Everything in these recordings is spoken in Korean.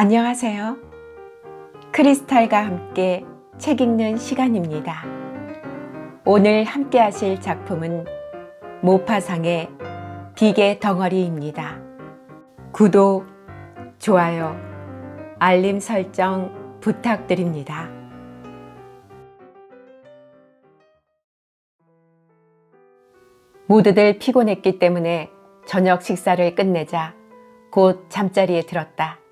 안녕하세요. 크리스탈과 함께 책 읽는 시간입니다. 오늘 함께 하실 작품은 모파상의 비계 덩어리입니다. 구독, 좋아요, 알림 설정 부탁드립니다. 모두들 피곤했기 때문에 저녁 식사를 끝내자 곧 잠자리에 들었다.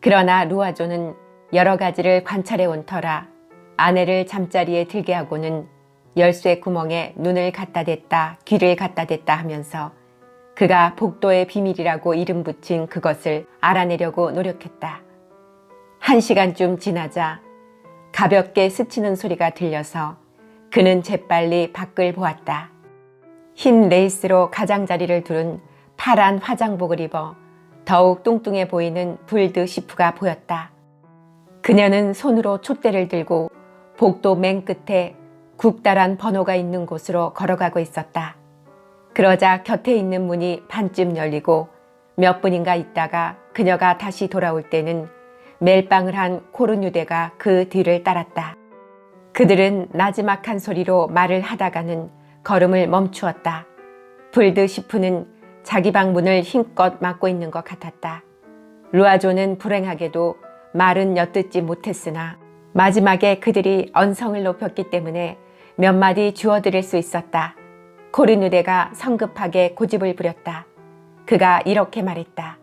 그러나 루아조는 여러 가지를 관찰해 온 터라 아내를 잠자리에 들게 하고는 열쇠 구멍에 눈을 갖다 댔다 귀를 갖다 댔다 하면서 그가 복도의 비밀이라고 이름 붙인 그것을 알아내려고 노력했다. 1시간쯤 지나자 가볍게 스치는 소리가 들려서 그는 재빨리 밖을 보았다. 흰 레이스로 가장자리를 두른 파란 화장복을 입어 더욱 뚱뚱해 보이는 불드 시프가 보였다. 그녀는 손으로 촛대를 들고 복도 맨 끝에 굵다란 번호가 있는 곳으로 걸어가고 있었다. 그러자 곁에 있는 문이 반쯤 열리고 몇 분인가 있다가 그녀가 다시 돌아올 때는 멜빵을 한 코르뉴대가 그 뒤를 따랐다. 그들은 나지막한 소리로 말을 하다가는 걸음을 멈추었다. 불드 시프는 자기 방 문을 힘껏 막고 있는 것 같았다. 루아조는 불행하게도 말은 엿듣지 못했으나 마지막에 그들이 언성을 높였기 때문에 몇 마디 주워들을 수 있었다. 코르뉴대가 성급하게 고집을 부렸다. 그가 이렇게 말했다.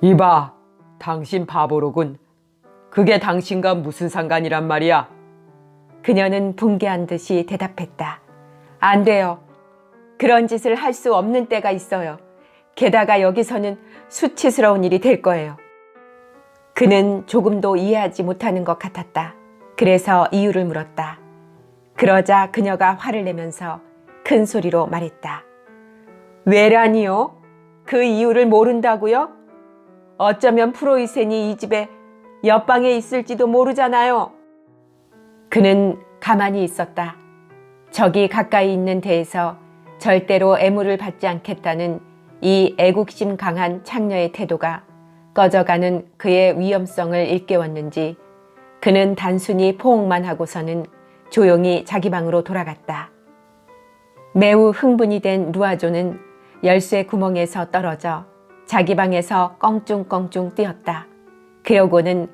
이봐, 당신 바보로군. 그게 당신과 무슨 상관이란 말이야? 그녀는 붕괴한 듯이 대답했다. 안 돼요. 그런 짓을 할 수 없는 때가 있어요. 게다가 여기서는 수치스러운 일이 될 거예요. 그는 조금도 이해하지 못하는 것 같았다. 그래서 이유를 물었다. 그러자 그녀가 화를 내면서 큰 소리로 말했다. 왜라니요? 그 이유를 모른다고요? 어쩌면 프로이센이 이 집에 옆방에 있을지도 모르잖아요. 그는 가만히 있었다. 저기 가까이 있는 데에서 절대로 애무를 받지 않겠다는 이 애국심 강한 창녀의 태도가 꺼져가는 그의 위험성을 일깨웠는지 그는 단순히 포옹만 하고서는 조용히 자기 방으로 돌아갔다. 매우 흥분이 된 루아조는 열쇠 구멍에서 떨어져 자기 방에서 껑충껑충 뛰었다. 그러고는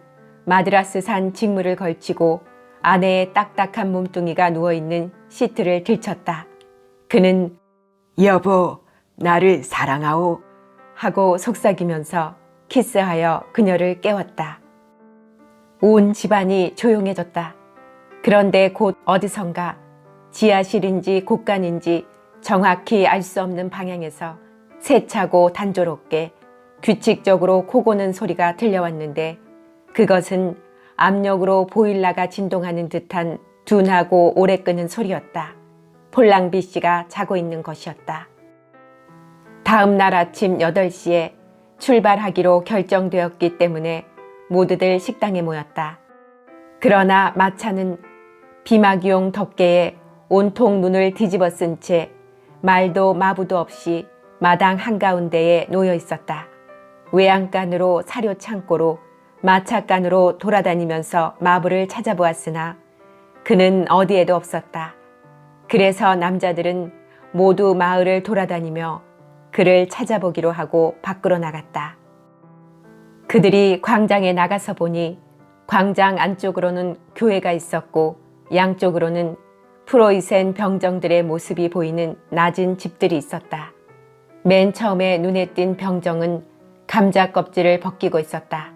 마드라스 산 직물을 걸치고 아내의 딱딱한 몸뚱이가 누워있는 시트를 들쳤다. 그는 여보, 나를 사랑하오 하고 속삭이면서 키스하여 그녀를 깨웠다. 온 집안이 조용해졌다. 그런데 곧 어디선가 지하실인지 곳간인지 정확히 알 수 없는 방향에서 세차고 단조롭게 규칙적으로 코 고는 소리가 들려왔는데 그것은 압력으로 보일러가 진동하는 듯한 둔하고 오래 끄는 소리였다. 폴랑비 씨가 자고 있는 것이었다. 다음 날 아침 8시에 출발하기로 결정되었기 때문에 모두들 식당에 모였다. 그러나 마차는 비마귀용 덮개에 온통 눈을 뒤집어 쓴 채 말도 마부도 없이 마당 한가운데에 놓여 있었다. 외양간으로 사료 창고로 마차간으로 돌아다니면서 마부를 찾아보았으나 그는 어디에도 없었다. 그래서 남자들은 모두 마을을 돌아다니며 그를 찾아보기로 하고 밖으로 나갔다. 그들이 광장에 나가서 보니 광장 안쪽으로는 교회가 있었고 양쪽으로는 프로이센 병정들의 모습이 보이는 낮은 집들이 있었다. 맨 처음에 눈에 띈 병정은 감자 껍질을 벗기고 있었다.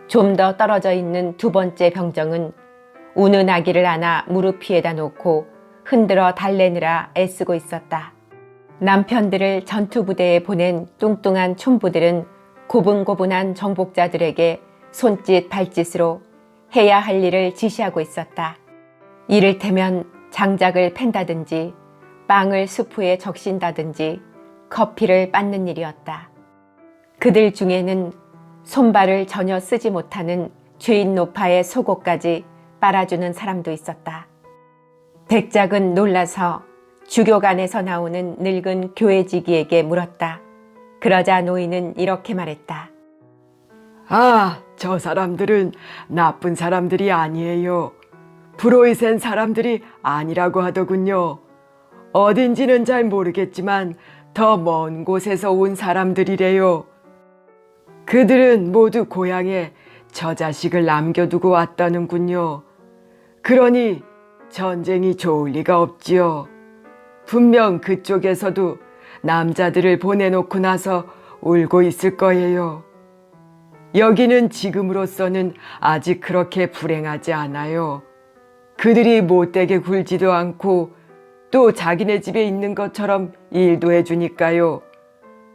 좀 더 떨어져 있는 두 번째 병정은 우는 아기를 안아 무릎 위에다 놓고 흔들어 달래느라 애쓰고 있었다. 남편들을 전투부대에 보낸 뚱뚱한 촌부들은 고분고분한 정복자들에게 손짓 발짓으로 해야 할 일을 지시하고 있었다. 이를테면 장작을 팬다든지 빵을 수프에 적신다든지 커피를 빻는 일이었다. 그들 중에는 손발을 전혀 쓰지 못하는 주인 노파의 속옷까지 빨아주는 사람도 있었다. 백작은 놀라서 주교관에서 나오는 늙은 교회지기에게 물었다. 그러자 노인은 이렇게 말했다. 저 사람들은 나쁜 사람들이 아니에요. 브로이센 사람들이 아니라고 하더군요. 어딘지는 잘 모르겠지만 더 먼 곳에서 온 사람들이래요. 그들은 모두 고향에 저 자식을 남겨두고 왔다는군요. 그러니 전쟁이 좋을 리가 없지요. 분명 그쪽에서도 남자들을 보내놓고 나서 울고 있을 거예요. 여기는 지금으로서는 아직 그렇게 불행하지 않아요. 그들이 못되게 굴지도 않고 또 자기네 집에 있는 것처럼 일도 해주니까요.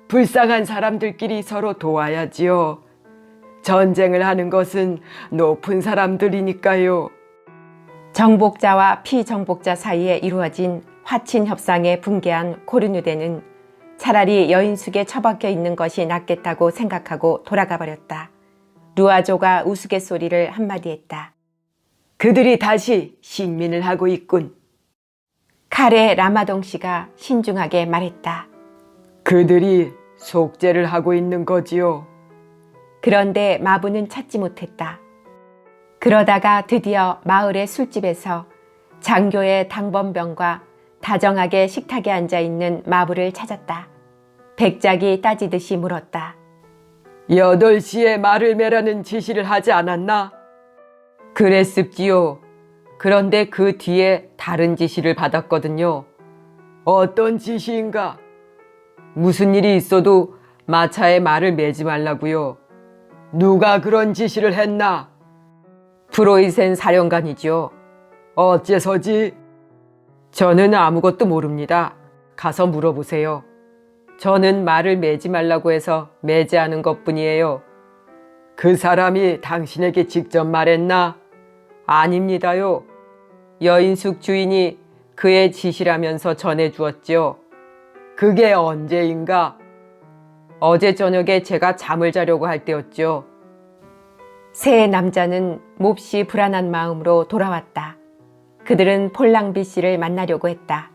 불쌍한 사람들끼리 서로 도와야지요. 전쟁을 하는 것은 높은 사람들이니까요. 정복자와 피정복자 사이에 이루어진 화친 협상에 붕괴한 코르누데는 차라리 여인숙에 처박혀 있는 것이 낫겠다고 생각하고 돌아가 버렸다. 루아조가 우스갯소리를 한마디 했다. 그들이 다시 식민을 하고 있군. 칼의 라마동 씨가 신중하게 말했다. 그들이 속죄를 하고 있는 거지요. 그런데 마부는 찾지 못했다. 그러다가 드디어 마을의 술집에서 장교의 당번병과 다정하게 식탁에 앉아있는 마부를 찾았다. 백작이 따지듯이 물었다. 8시에 말을 매라는 지시를 하지 않았나? 그랬습지요. 그런데 그 뒤에 다른 지시를 받았거든요. 어떤 지시인가? 무슨 일이 있어도 마차에 말을 매지 말라고요. 누가 그런 지시를 했나? 브로이센 사령관이죠. 어째서지? 저는 아무것도 모릅니다. 가서 물어보세요. 저는 말을 매지 말라고 해서 매지 않은 것뿐이에요. 그 사람이 당신에게 직접 말했나? 아닙니다요. 여인숙 주인이 그의 지시라면서 전해주었지요. 그게 언제인가? 어제 저녁에 제가 잠을 자려고 할 때였죠. 세 남자는 몹시 불안한 마음으로 돌아왔다. 그들은 폴랑비 씨를 만나려고 했다.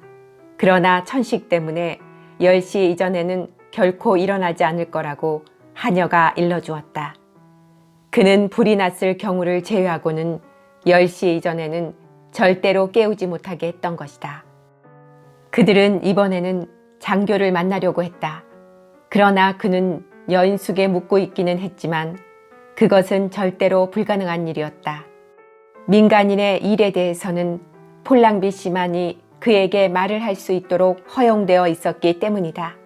그러나 천식 때문에 10시 이전에는 결코 일어나지 않을 거라고 하녀가 일러주었다. 그는 불이 났을 경우를 제외하고는 10시 이전에는 절대로 깨우지 못하게 했던 것이다. 그들은 이번에는 장교를 만나려고 했다. 그러나 그는 여인숙에 묻고 있기는 했지만 그것은 절대로 불가능한 일이었다. 민간인의 일에 대해서는 폴랑비 씨만이 그에게 말을 할 수 있도록 허용되어 있었기 때문이다.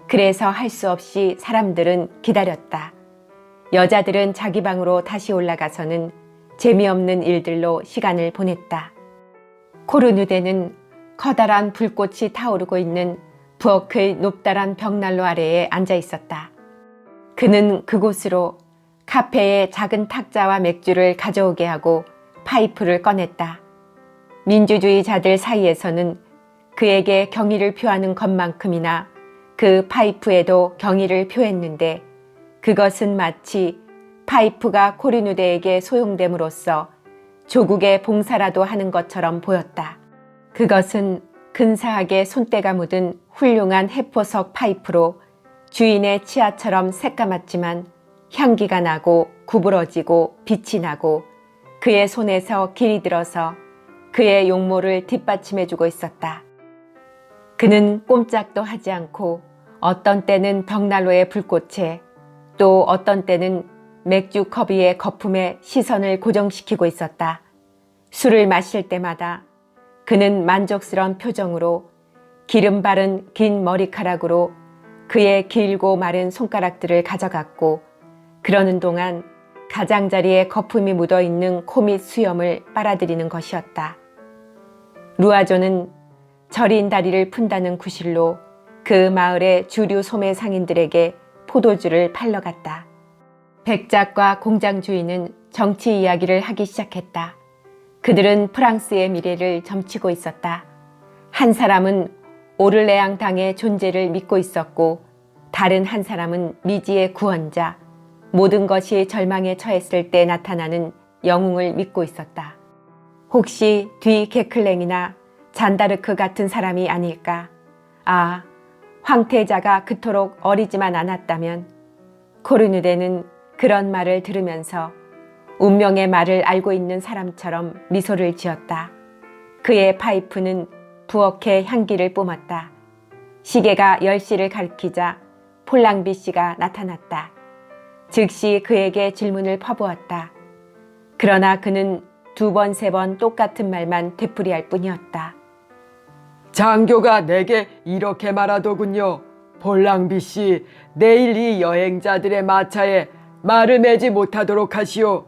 그래서 할 수 없이 사람들은 기다렸다. 여자들은 자기 방으로 다시 올라가서는 재미없는 일들로 시간을 보냈다. 코르누데는 커다란 불꽃이 타오르고 있는 부엌의 높다란 벽난로 아래에 앉아 있었다. 그는 그곳으로 카페에 작은 탁자와 맥주를 가져오게 하고 파이프를 꺼냈다. 민주주의자들 사이에서는 그에게 경의를 표하는 것만큼이나 그 파이프에도 경의를 표했는데 그것은 마치 파이프가 코르누데에게 소용됨으로써 조국의 봉사라도 하는 것처럼 보였다. 그것은 근사하게 손때가 묻은 훌륭한 해포석 파이프로 주인의 치아처럼 새까맣지만 향기가 나고 구부러지고 빛이 나고 그의 손에서 길이 들어서 그의 용모를 뒷받침해주고 있었다. 그는 꼼짝도 하지 않고 어떤 때는 벽난로의 불꽃에 또 어떤 때는 맥주컵 위의 거품에 시선을 고정시키고 있었다. 술을 마실 때마다 그는 만족스러운 표정으로 기름 바른 긴 머리카락으로 그의 길고 마른 손가락들을 가져갔고 그러는 동안 가장자리에 거품이 묻어있는 코 밑 수염을 빨아들이는 것이었다. 루아조는 저린 다리를 푼다는 구실로 그 마을의 주류 소매 상인들에게 포도주를 팔러 갔다. 백작과 공장 주인은 정치 이야기를 하기 시작했다. 그들은 프랑스의 미래를 점치고 있었다. 한 사람은 오를레앙 당의 존재를 믿고 있었고 다른 한 사람은 미지의 구원자, 모든 것이 절망에 처했을 때 나타나는 영웅을 믿고 있었다. 혹시 뒤 게클랭이나 잔다르크 같은 사람이 아닐까? 황태자가 그토록 어리지만 않았다면 코르누데는 그런 말을 들으면서 운명의 말을 알고 있는 사람처럼 미소를 지었다. 그의 파이프는 부엌에 향기를 뿜었다. 시계가 10시를 가리키자 폴랑비 씨가 나타났다. 즉시 그에게 질문을 퍼부었다. 그러나 그는 2번, 3번 똑같은 말만 되풀이할 뿐이었다. 장교가 내게 이렇게 말하더군요. 폴랑비 씨, 내일 이 여행자들의 마차에 말을 매지 못하도록 하시오.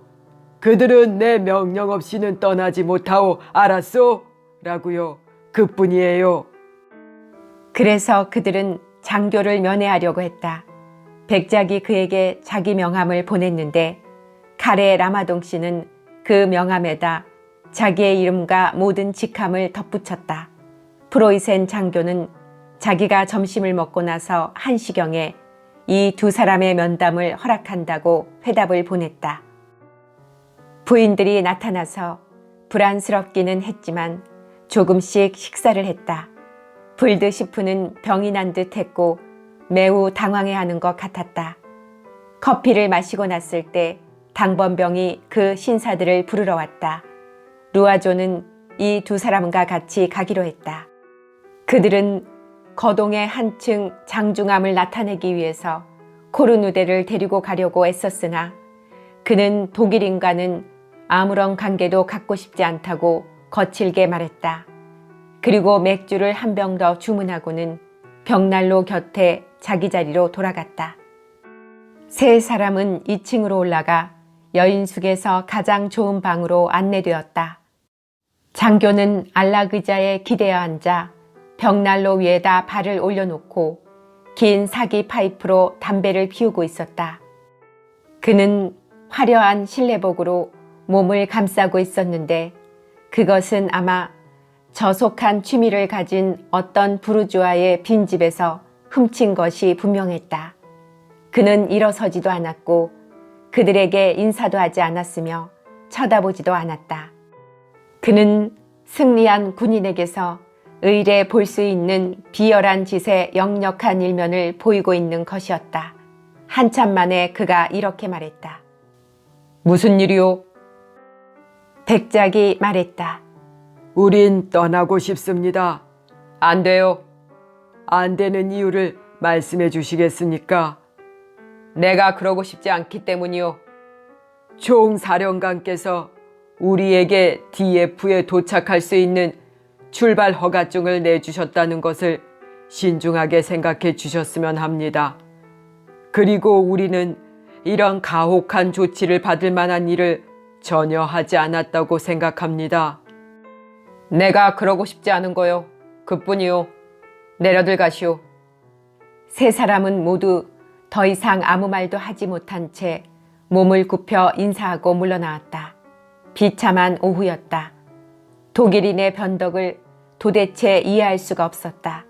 그들은 내 명령 없이는 떠나지 못하오. 알았소? 라고요. 그뿐이에요. 그래서 그들은 장교를 면회하려고 했다. 백작이 그에게 자기 명함을 보냈는데 카레 라마동 씨는 그 명함에다 자기의 이름과 모든 직함을 덧붙였다. 프로이센 장교는 자기가 점심을 먹고 나서 1시경에 이 2사람의 면담을 허락한다고 회답을 보냈다. 부인들이 나타나서 불안스럽기는 했지만 조금씩 식사를 했다. 불드시프는 병이 난 듯 했고 매우 당황해하는 것 같았다. 커피를 마시고 났을 때 당번병이 그 신사들을 부르러 왔다. 루아조는 이 2사람과 같이 가기로 했다. 그들은 거동의 한층 장중함을 나타내기 위해서 코르누데를 데리고 가려고 애썼으나 그는 독일인과는 아무런 관계도 갖고 싶지 않다고 거칠게 말했다. 그리고 맥주를 한 병 더 주문하고는 벽난로 곁에 자기 자리로 돌아갔다. 3사람은 2층으로 올라가 여인숙에서 가장 좋은 방으로 안내되었다. 장교는 안락의자에 기대어 앉아 벽난로 위에다 발을 올려놓고 긴 사기 파이프로 담배를 피우고 있었다. 그는 화려한 실내복으로 몸을 감싸고 있었는데 그것은 아마 저속한 취미를 가진 어떤 부르주아의 빈집에서 훔친 것이 분명했다. 그는 일어서지도 않았고 그들에게 인사도 하지 않았으며 쳐다보지도 않았다. 그는 승리한 군인에게서 의례 볼 수 있는 비열한 짓의 역력한 일면을 보이고 있는 것이었다. 한참 만에 그가 이렇게 말했다. 무슨 일이오? 백작이 말했다. 우린 떠나고 싶습니다. 안 돼요. 안 되는 이유를 말씀해 주시겠습니까? 내가 그러고 싶지 않기 때문이요. 총사령관께서 우리에게 DF에 도착할 수 있는 출발 허가증을 내주셨다는 것을 신중하게 생각해 주셨으면 합니다. 그리고 우리는 이런 가혹한 조치를 받을 만한 일을 전혀 하지 않았다고 생각합니다. 내가 그러고 싶지 않은 거요. 그뿐이요. 내려들 가시오. 3사람은 모두 더 이상 아무 말도 하지 못한 채 몸을 굽혀 인사하고 물러나왔다. 비참한 오후였다. 독일인의 변덕을 도대체 이해할 수가 없었다.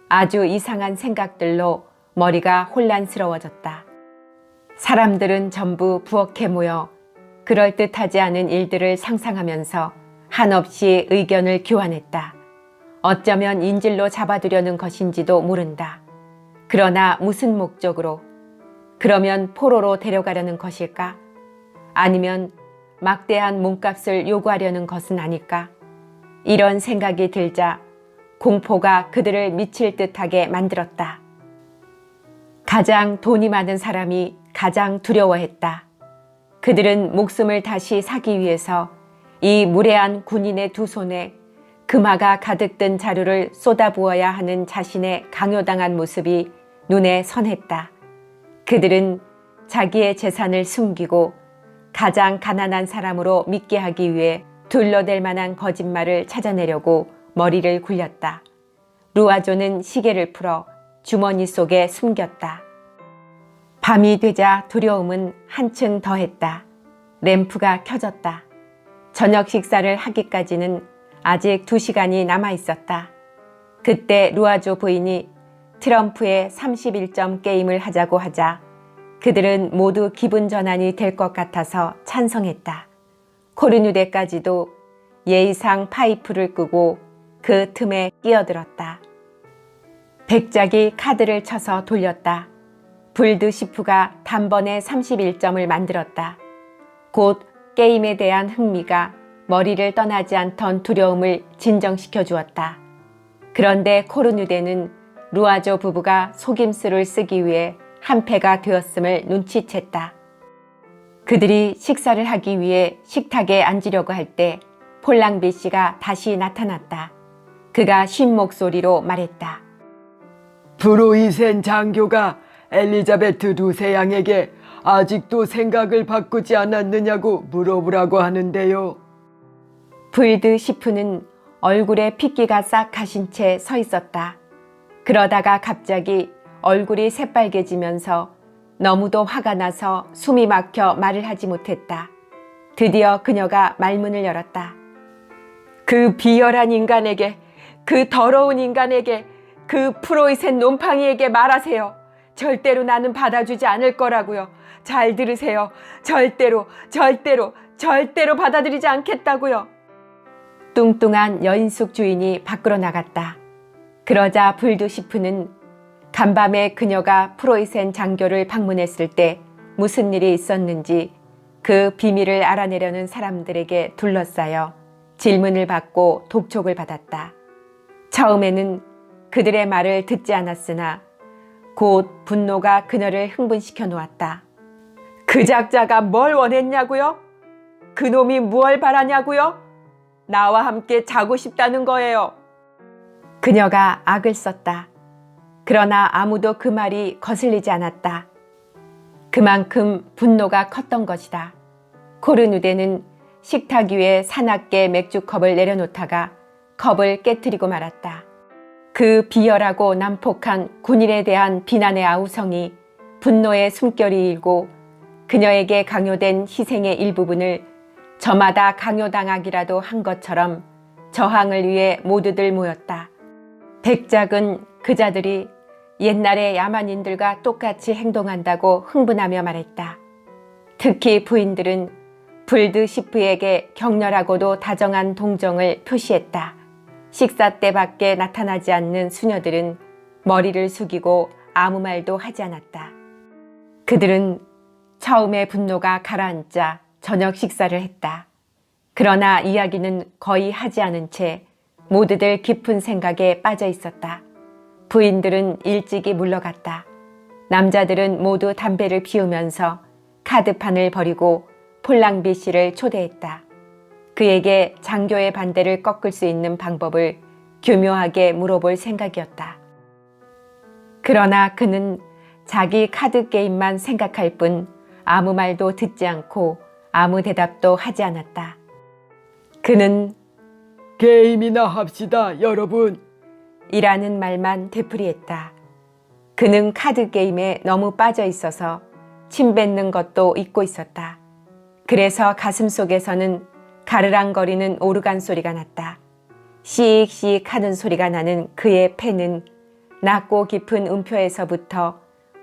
아주 이상한 생각들로 머리가 혼란스러워졌다. 사람들은 전부 부엌에 모여 그럴듯하지 않은 일들을 상상하면서 한없이 의견을 교환했다. 어쩌면 인질로 잡아두려는 것인지도 모른다. 그러나 무슨 목적으로? 그러면 포로로 데려가려는 것일까? 아니면 막대한 몸값을 요구하려는 것은 아닐까? 이런 생각이 들자 공포가 그들을 미칠 듯하게 만들었다. 가장 돈이 많은 사람이 가장 두려워했다. 그들은 목숨을 다시 사기 위해서 이 무례한 군인의 2손에 금화가 가득 든 자루를 쏟아부어야 하는 자신의 강요당한 모습이 눈에 선했다. 그들은 자기의 재산을 숨기고 가장 가난한 사람으로 믿게 하기 위해 둘러댈 만한 거짓말을 찾아내려고 머리를 굴렸다. 루아조는 시계를 풀어 주머니 속에 숨겼다. 밤이 되자 두려움은 한층 더했다. 램프가 켜졌다. 저녁 식사를 하기까지는 아직 2시간이 남아 있었다. 그때 루아조 부인이 트럼프의 31점 게임을 하자고 하자 그들은 모두 기분 전환이 될 것 같아서 찬성했다. 코르누데까지도 예의상 파이프를 끄고 그 틈에 끼어들었다. 백작이 카드를 쳐서 돌렸다. 불드시프가 단번에 31점을 만들었다. 곧 게임에 대한 흥미가 머리를 떠나지 않던 두려움을 진정시켜 주었다. 그런데 코르누데는 루아조 부부가 속임수를 쓰기 위해 한패가 되었음을 눈치챘다. 그들이 식사를 하기 위해 식탁에 앉으려고 할 때 폴랑비 씨가 다시 나타났다. 그가 쉰 목소리로 말했다. 프로이센 장교가 엘리자베트 두세 양에게 아직도 생각을 바꾸지 않았느냐고 물어보라고 하는데요. 불드시프는 얼굴에 핏기가 싹 가신 채 서 있었다. 그러다가 갑자기 얼굴이 새빨개지면서 너무도 화가 나서 숨이 막혀 말을 하지 못했다. 드디어 그녀가 말문을 열었다. 그 비열한 인간에게, 그 더러운 인간에게, 그 프로이센 놈팡이에게 말하세요. 절대로 나는 받아주지 않을 거라고요. 잘 들으세요. 절대로, 절대로, 절대로 받아들이지 않겠다고요. 뚱뚱한 여인숙 주인이 밖으로 나갔다. 그러자 불드시프는 간밤에 그녀가 프로이센 장교를 방문했을 때 무슨 일이 있었는지 그 비밀을 알아내려는 사람들에게 둘러싸여 질문을 받고 독촉을 받았다. 처음에는 그들의 말을 듣지 않았으나 곧 분노가 그녀를 흥분시켜 놓았다. 그 작자가 뭘 원했냐고요? 그놈이 무얼 바라냐고요? 나와 함께 자고 싶다는 거예요. 그녀가 악을 썼다. 그러나 아무도 그 말이 거슬리지 않았다. 그만큼 분노가 컸던 것이다. 코르누데는 식탁 위에 사납게 맥주컵을 내려놓다가 컵을 깨뜨리고 말았다. 그 비열하고 난폭한 군인에 대한 비난의 아우성이 분노의 숨결이 일고 그녀에게 강요된 희생의 일부분을 저마다 강요당하기라도 한 것처럼 저항을 위해 모두들 모였다. 백작은 그자들이 옛날의 야만인들과 똑같이 행동한다고 흥분하며 말했다. 특히 부인들은 불드시프에게 격렬하고도 다정한 동정을 표시했다. 식사 때밖에 나타나지 않는 수녀들은 머리를 숙이고 아무 말도 하지 않았다. 그들은 처음에 분노가 가라앉자 저녁 식사를 했다. 그러나 이야기는 거의 하지 않은 채 모두들 깊은 생각에 빠져 있었다. 부인들은 일찍이 물러갔다. 남자들은 모두 담배를 피우면서 카드판을 버리고 폴랑비 씨를 초대했다. 그에게 장교의 반대를 꺾을 수 있는 방법을 교묘하게 물어볼 생각이었다. 그러나 그는 자기 카드 게임만 생각할 뿐 아무 말도 듣지 않고 아무 대답도 하지 않았다. 그는 게임이나 합시다, 여러분. 이라는 말만 되풀이했다. 그는 카드 게임에 너무 빠져 있어서 침 뱉는 것도 잊고 있었다. 그래서 가슴 속에서는 가르랑거리는 오르간 소리가 났다. 씩씩 하는 소리가 나는 그의 폐는 낮고 깊은 음표에서부터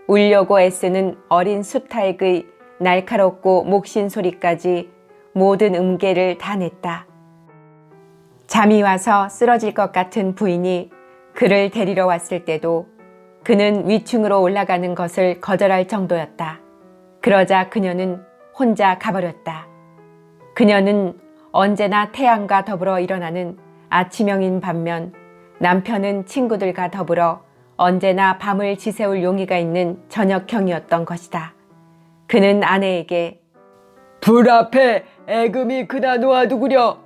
울려고 애쓰는 어린 수탉의 날카롭고 목신 소리까지 모든 음계를 다 냈다. 잠이 와서 쓰러질 것 같은 부인이 그를 데리러 왔을 때도 그는 위층으로 올라가는 것을 거절할 정도였다. 그러자 그녀는 혼자 가버렸다. 그녀는 언제나 태양과 더불어 일어나는 아침형인 반면 남편은 친구들과 더불어 언제나 밤을 지새울 용의가 있는 저녁형이었던 것이다. 그는 아내에게 불 앞에 애금이 그나 놓아두구려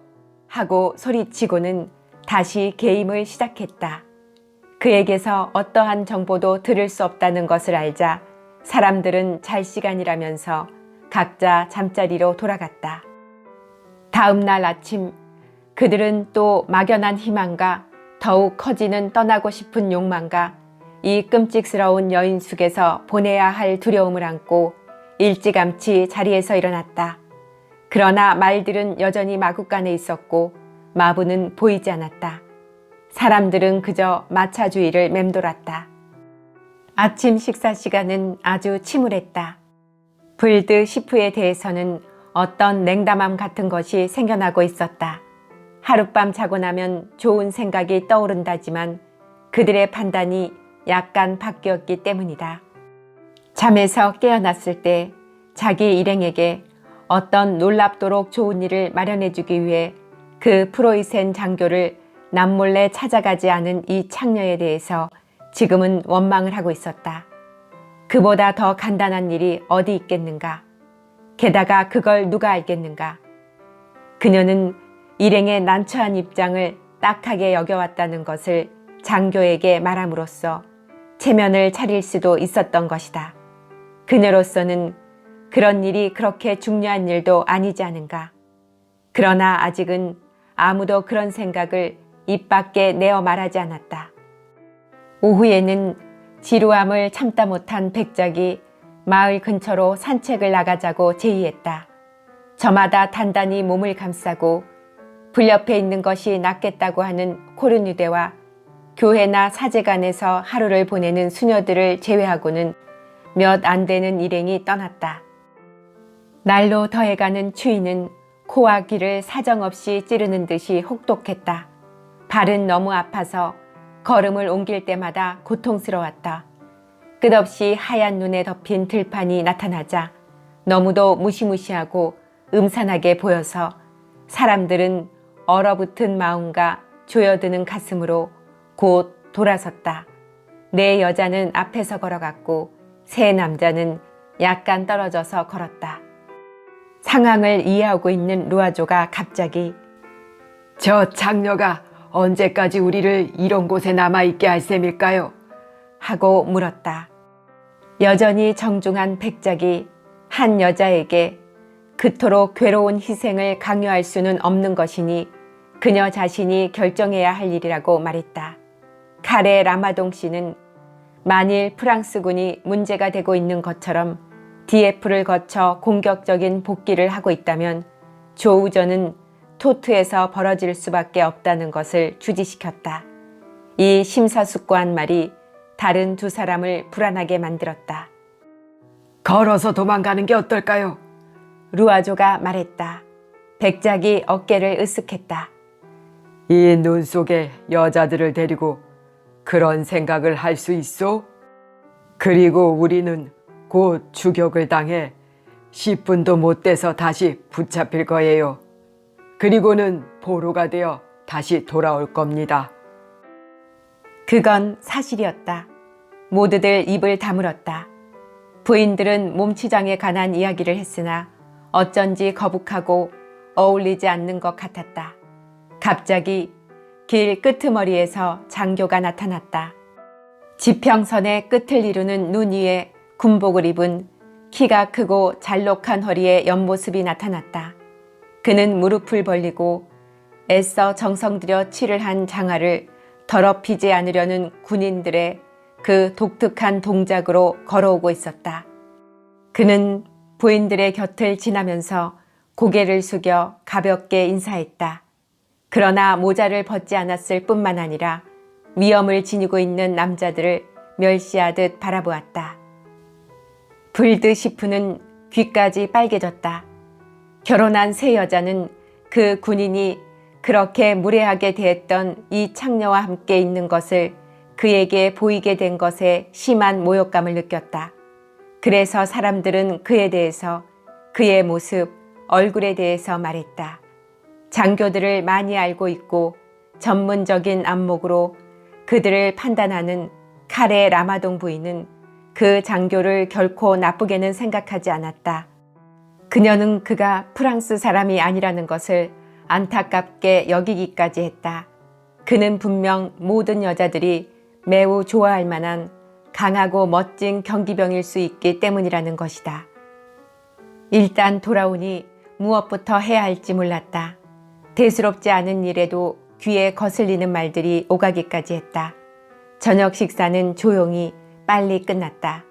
하고 소리치고는 다시 게임을 시작했다. 그에게서 어떠한 정보도 들을 수 없다는 것을 알자 사람들은 잘 시간이라면서 각자 잠자리로 돌아갔다. 다음 날 아침 그들은 또 막연한 희망과 더욱 커지는 떠나고 싶은 욕망과 이 끔찍스러운 여인숙에서 보내야 할 두려움을 안고 일찌감치 자리에서 일어났다. 그러나 말들은 여전히 마구간에 있었고 마부는 보이지 않았다. 사람들은 그저 마차 주위를 맴돌았다. 아침 식사 시간은 아주 침울했다. 불드시프에 대해서는 어떤 냉담함 같은 것이 생겨나고 있었다. 하룻밤 자고 나면 좋은 생각이 떠오른다지만 그들의 판단이 약간 바뀌었기 때문이다. 잠에서 깨어났을 때 자기 일행에게 어떤 놀랍도록 좋은 일을 마련해주기 위해 그 프로이센 장교를 남몰래 찾아가지 않은 이 창녀에 대해서 지금은 원망을 하고 있었다. 그보다 더 간단한 일이 어디 있겠는가? 게다가 그걸 누가 알겠는가? 그녀는 일행의 난처한 입장을 딱하게 여겨왔다는 것을 장교에게 말함으로써 체면을 차릴 수도 있었던 것이다. 그녀로서는 그런 일이 그렇게 중요한 일도 아니지 않은가? 그러나 아직은 아무도 그런 생각을 입 밖에 내어 말하지 않았다. 오후에는 지루함을 참다 못한 백작이 마을 근처로 산책을 나가자고 제의했다. 저마다 단단히 몸을 감싸고 불 옆에 있는 것이 낫겠다고 하는 코르뉴대와 교회나 사제관에서 하루를 보내는 수녀들을 제외하고는 몇 안 되는 일행이 떠났다. 날로 더해가는 추위는 코와 귀를 사정없이 찌르는 듯이 혹독했다. 발은 너무 아파서 걸음을 옮길 때마다 고통스러웠다. 끝없이 하얀 눈에 덮인 들판이 나타나자 너무도 무시무시하고 음산하게 보여서 사람들은 얼어붙은 마음과 조여드는 가슴으로 곧 돌아섰다. 네 여자는 앞에서 걸어갔고 세 남자는 약간 떨어져서 걸었다. 상황을 이해하고 있는 루아조가 갑자기 저 장녀가 언제까지 우리를 이런 곳에 남아있게 할 셈일까요? 하고 물었다. 여전히 정중한 백작이 한 여자에게 그토록 괴로운 희생을 강요할 수는 없는 것이니 그녀 자신이 결정해야 할 일이라고 말했다. 카레 라마동 씨는 만일 프랑스군이 문제가 되고 있는 것처럼 디에프를 거쳐 공격적인 복귀를 하고 있다면 조우전은 토트에서 벌어질 수밖에 없다는 것을 주지시켰다. 이 심사숙고한 말이 다른 두 사람을 불안하게 만들었다. 걸어서 도망가는 게 어떨까요? 루아조가 말했다. 백작이 어깨를 으쓱했다. 이 눈 속에 여자들을 데리고 그런 생각을 할 수 있어? 그리고 우리는 곧 추격을 당해 10분도 못 돼서 다시 붙잡힐 거예요. 그리고는 포로가 되어 다시 돌아올 겁니다. 그건 사실이었다. 모두들 입을 다물었다. 부인들은 몸치장에 관한 이야기를 했으나 어쩐지 거북하고 어울리지 않는 것 같았다. 갑자기 길 끄트머리에서 장교가 나타났다. 지평선의 끝을 이루는 눈 위에 군복을 입은 키가 크고 잘록한 허리의 옆모습이 나타났다. 그는 무릎을 벌리고 애써 정성 들여 칠을 한 장화를 더럽히지 않으려는 군인들의 그 독특한 동작으로 걸어오고 있었다. 그는 부인들의 곁을 지나면서 고개를 숙여 가볍게 인사했다. 그러나 모자를 벗지 않았을 뿐만 아니라 위험을 지니고 있는 남자들을 멸시하듯 바라보았다. 불드시프는 귀까지 빨개졌다. 결혼한 세 여자는 그 군인이 그렇게 무례하게 대했던 이 창녀와 함께 있는 것을 그에게 보이게 된 것에 심한 모욕감을 느꼈다. 그래서 사람들은 그에 대해서, 그의 모습, 얼굴에 대해서 말했다. 장교들을 많이 알고 있고 전문적인 안목으로 그들을 판단하는 카레 라마동 부인은 그 장교를 결코 나쁘게는 생각하지 않았다. 그녀는 그가 프랑스 사람이 아니라는 것을 안타깝게 여기기까지 했다. 그는 분명 모든 여자들이 매우 좋아할 만한 강하고 멋진 경기병일 수 있기 때문이라는 것이다. 일단 돌아오니 무엇부터 해야 할지 몰랐다. 대수롭지 않은 일에도 귀에 거슬리는 말들이 오가기까지 했다. 저녁 식사는 조용히 빨리 끝났다.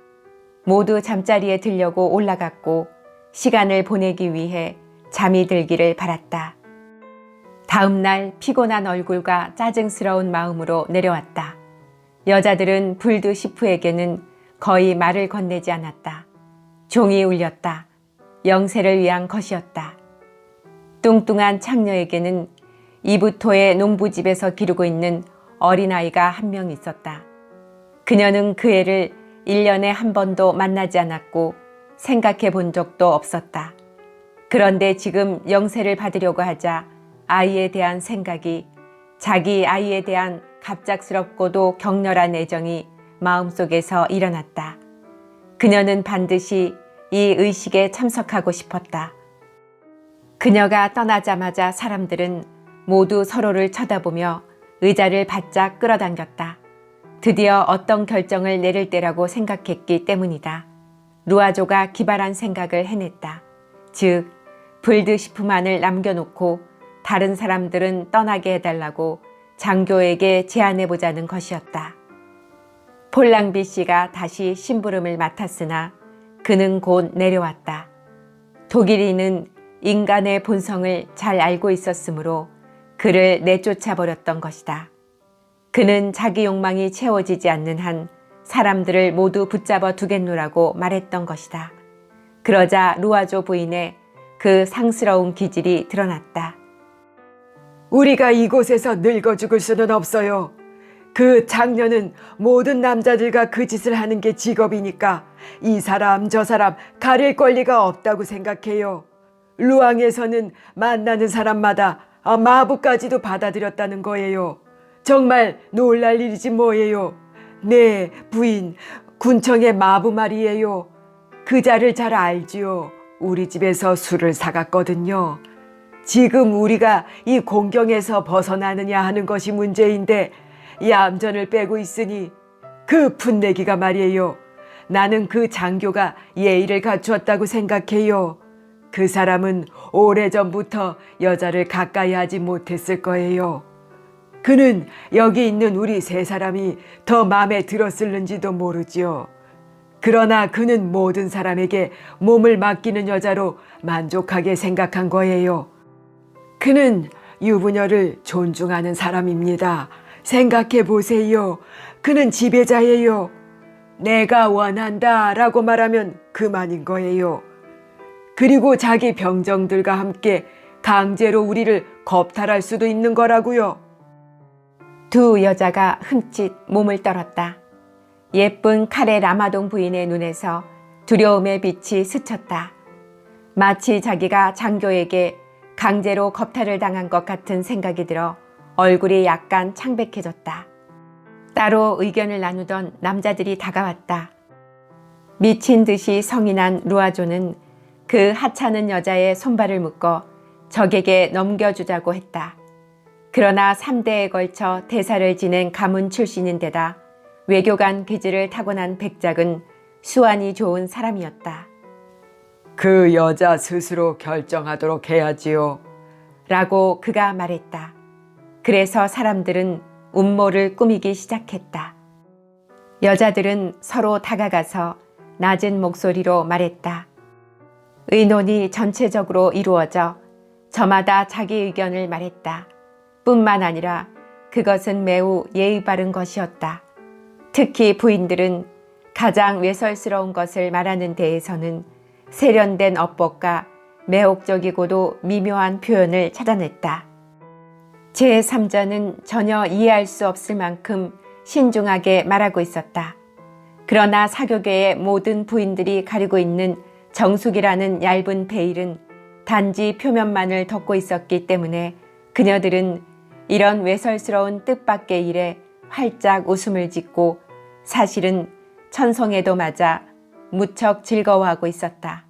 모두 잠자리에 들려고 올라갔고 시간을 보내기 위해 잠이 들기를 바랐다. 다음 날 피곤한 얼굴과 짜증스러운 마음으로 내려왔다. 여자들은 불드시프에게는 거의 말을 건네지 않았다. 종이 울렸다. 영세를 위한 것이었다. 뚱뚱한 창녀에게는 이부토의 농부집에서 기르고 있는 어린아이가 한 명 있었다. 그녀는 그 애를 1년에 한 번도 만나지 않았고 생각해 본 적도 없었다. 그런데 지금 영세를 받으려고 하자 아이에 대한 생각이, 자기 아이에 대한 갑작스럽고도 격렬한 애정이 마음속에서 일어났다. 그녀는 반드시 이 의식에 참석하고 싶었다. 그녀가 떠나자마자 사람들은 모두 서로를 쳐다보며 의자를 바짝 끌어당겼다. 드디어 어떤 결정을 내릴 때라고 생각했기 때문이다. 루아조가 기발한 생각을 해냈다. 즉, 불드시프만을 남겨놓고 다른 사람들은 떠나게 해달라고 장교에게 제안해보자는 것이었다. 폴랑비 씨가 다시 심부름을 맡았으나 그는 곧 내려왔다. 독일인은 인간의 본성을 잘 알고 있었으므로 그를 내쫓아버렸던 것이다. 그는 자기 욕망이 채워지지 않는 한 사람들을 모두 붙잡아 두겠노라고 말했던 것이다. 그러자 루아조 부인의 그 상스러운 기질이 드러났다. 우리가 이곳에서 늙어 죽을 수는 없어요. 그 장녀는 모든 남자들과 그 짓을 하는 게 직업이니까 이 사람 저 사람 가릴 권리가 없다고 생각해요. 루앙에서는 만나는 사람마다 마부까지도 받아들였다는 거예요. 정말 놀랄 일이지 뭐예요. 네, 부인, 군청의 마부 말이에요. 그 자를 잘 알지요. 우리 집에서 술을 사갔거든요. 지금 우리가 이 공경에서 벗어나느냐 하는 것이 문제인데 얌전을 빼고 있으니 그 풋내기가 말이에요. 나는 그 장교가 예의를 갖추었다고 생각해요. 그 사람은 오래전부터 여자를 가까이 하지 못했을 거예요. 그는 여기 있는 우리 세 사람이 더 마음에 들었을는지도 모르지요. 그러나 그는 모든 사람에게 몸을 맡기는 여자로 만족하게 생각한 거예요. 그는 유부녀를 존중하는 사람입니다. 생각해 보세요. 그는 지배자예요. 내가 원한다 라고 말하면 그만인 거예요. 그리고 자기 병정들과 함께 강제로 우리를 겁탈할 수도 있는 거라고요. 두 여자가 흠칫 몸을 떨었다. 예쁜 카레 라마동 부인의 눈에서 두려움의 빛이 스쳤다. 마치 자기가 장교에게 강제로 겁탈을 당한 것 같은 생각이 들어 얼굴이 약간 창백해졌다. 따로 의견을 나누던 남자들이 다가왔다. 미친 듯이 성이 난 루아조는 그 하찮은 여자의 손발을 묶어 적에게 넘겨주자고 했다. 그러나 3대에 걸쳐 대사를 지낸 가문 출신인데다 외교관 기질을 타고난 백작은 수완이 좋은 사람이었다. 그 여자 스스로 결정하도록 해야지요. 라고 그가 말했다. 그래서 사람들은 음모를 꾸미기 시작했다. 여자들은 서로 다가가서 낮은 목소리로 말했다. 의논이 전체적으로 이루어져 저마다 자기 의견을 말했다. 뿐만 아니라 그것은 매우 예의 바른 것이었다. 특히 부인들은 가장 외설스러운 것을 말하는 데에서는 세련된 어법과 매혹적이고도 미묘한 표현을 찾아냈다. 제3자는 전혀 이해할 수 없을 만큼 신중하게 말하고 있었다. 그러나 사교계의 모든 부인들이 가리고 있는 정숙이라는 얇은 베일은 단지 표면만을 덮고 있었기 때문에 그녀들은 이런 외설스러운 뜻밖의 일에 활짝 웃음을 짓고 사실은 천성에도 맞아 무척 즐거워하고 있었다.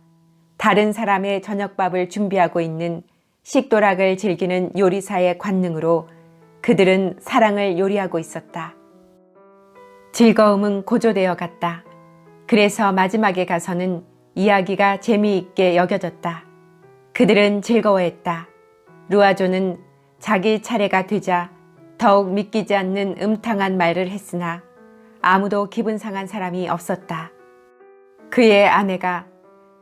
다른 사람의 저녁밥을 준비하고 있는 식도락을 즐기는 요리사의 관능으로 그들은 사랑을 요리하고 있었다. 즐거움은 고조되어 갔다. 그래서 마지막에 가서는 이야기가 재미있게 여겨졌다. 그들은 즐거워했다. 루아조는 자기 차례가 되자 더욱 믿기지 않는 음탕한 말을 했으나 아무도 기분 상한 사람이 없었다. 그의 아내가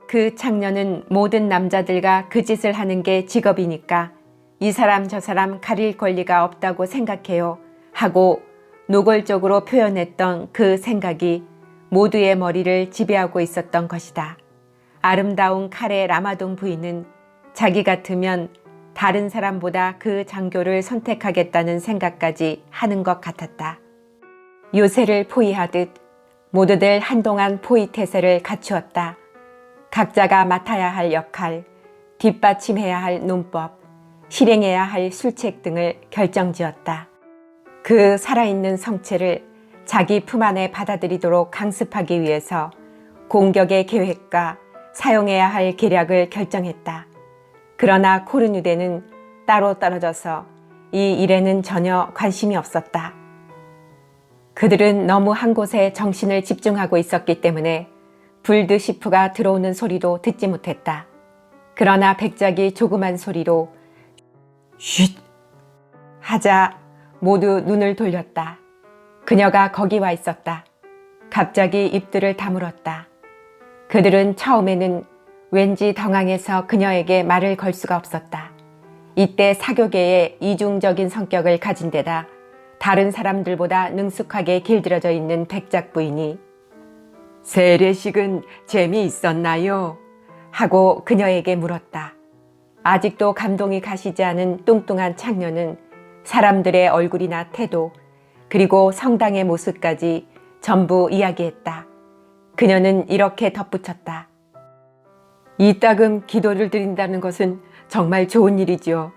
그 창녀는 모든 남자들과 그 짓을 하는 게 직업이니까 이 사람 저 사람 가릴 권리가 없다고 생각해요 하고 노골적으로 표현했던 그 생각이 모두의 머리를 지배하고 있었던 것이다. 아름다운 카레 라마동 부인은 자기 같으면 다른 사람보다 그 장교를 선택하겠다는 생각까지 하는 것 같았다. 요새를 포위하듯 모두들 한동안 포위태세를 갖추었다. 각자가 맡아야 할 역할, 뒷받침해야 할 논법, 실행해야 할 술책 등을 결정지었다. 그 살아있는 성체를 자기 품 안에 받아들이도록 강습하기 위해서 공격의 계획과 사용해야 할 계략을 결정했다. 그러나 코르뉴데는 따로 떨어져서 이 일에는 전혀 관심이 없었다. 그들은 너무 한 곳에 정신을 집중하고 있었기 때문에 불드시프가 들어오는 소리도 듣지 못했다. 그러나 백작이 조그만 소리로 쉿 하자 모두 눈을 돌렸다. 그녀가 거기 와 있었다. 갑자기 입들을 다물었다. 그들은 처음에는 왠지 당황해서 그녀에게 말을 걸 수가 없었다. 이때 사교계의 이중적인 성격을 가진 데다 다른 사람들보다 능숙하게 길들여져 있는 백작 부인이 세례식은 재미있었나요? 하고 그녀에게 물었다. 아직도 감동이 가시지 않은 뚱뚱한 창녀는 사람들의 얼굴이나 태도, 그리고 성당의 모습까지 전부 이야기했다. 그녀는 이렇게 덧붙였다. 이따금 기도를 드린다는 것은 정말 좋은 일이지요.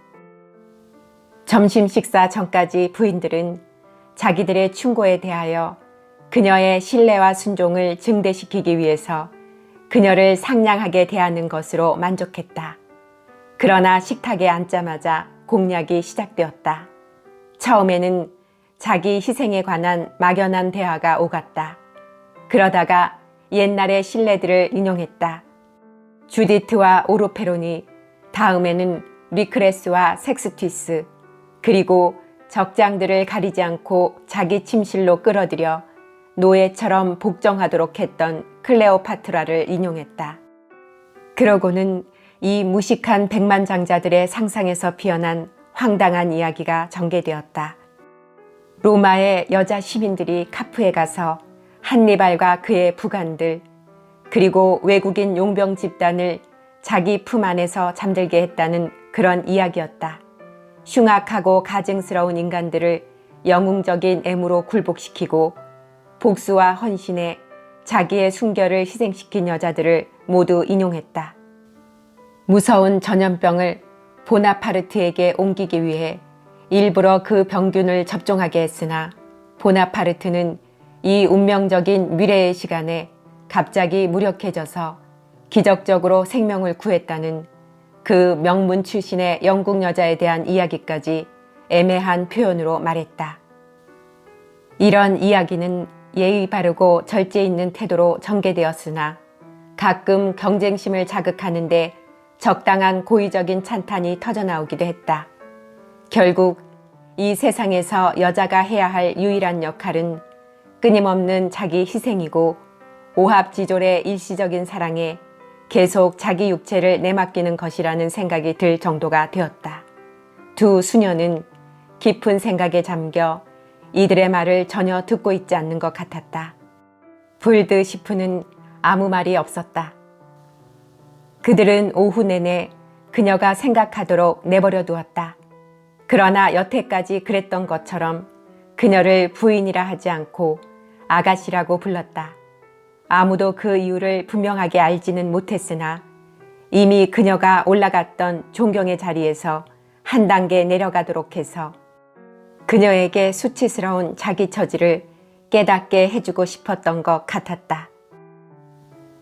점심 식사 전까지 부인들은 자기들의 충고에 대하여 그녀의 신뢰와 순종을 증대시키기 위해서 그녀를 상냥하게 대하는 것으로 만족했다. 그러나 식탁에 앉자마자 공략이 시작되었다. 처음에는 자기 희생에 관한 막연한 대화가 오갔다. 그러다가 옛날의 신뢰들을 인용했다. 주디트와 오르페론이, 다음에는 리크레스와 섹스티스, 그리고 적장들을 가리지 않고 자기 침실로 끌어들여 노예처럼 복종하도록 했던 클레오파트라를 인용했다. 그러고는 이 무식한 백만장자들의 상상에서 피어난 황당한 이야기가 전개되었다. 로마의 여자 시민들이 카프에 가서 한니발과 그의 부관들, 그리고 외국인 용병 집단을 자기 품 안에서 잠들게 했다는 그런 이야기였다. 흉악하고 가증스러운 인간들을 영웅적인 애무로 굴복시키고 복수와 헌신에 자기의 순결을 희생시킨 여자들을 모두 인용했다. 무서운 전염병을 보나파르트에게 옮기기 위해 일부러 그 병균을 접종하게 했으나 보나파르트는 이 운명적인 미래의 시간에 갑자기 무력해져서 기적적으로 생명을 구했다는 그 명문 출신의 영국 여자에 대한 이야기까지 애매한 표현으로 말했다. 이런 이야기는 예의 바르고 절제 있는 태도로 전개되었으나 가끔 경쟁심을 자극하는데 적당한 고의적인 찬탄이 터져나오기도 했다. 결국 이 세상에서 여자가 해야 할 유일한 역할은 끊임없는 자기 희생이고 오합지졸의 일시적인 사랑에 계속 자기 육체를 내맡기는 것이라는 생각이 들 정도가 되었다. 두 수녀는 깊은 생각에 잠겨 이들의 말을 전혀 듣고 있지 않는 것 같았다. 불드시프는 아무 말이 없었다. 그들은 오후 내내 그녀가 생각하도록 내버려 두었다. 그러나 여태까지 그랬던 것처럼 그녀를 부인이라 하지 않고 아가씨라고 불렀다. 아무도 그 이유를 분명하게 알지는 못했으나 이미 그녀가 올라갔던 존경의 자리에서 한 단계 내려가도록 해서 그녀에게 수치스러운 자기 처지를 깨닫게 해주고 싶었던 것 같았다.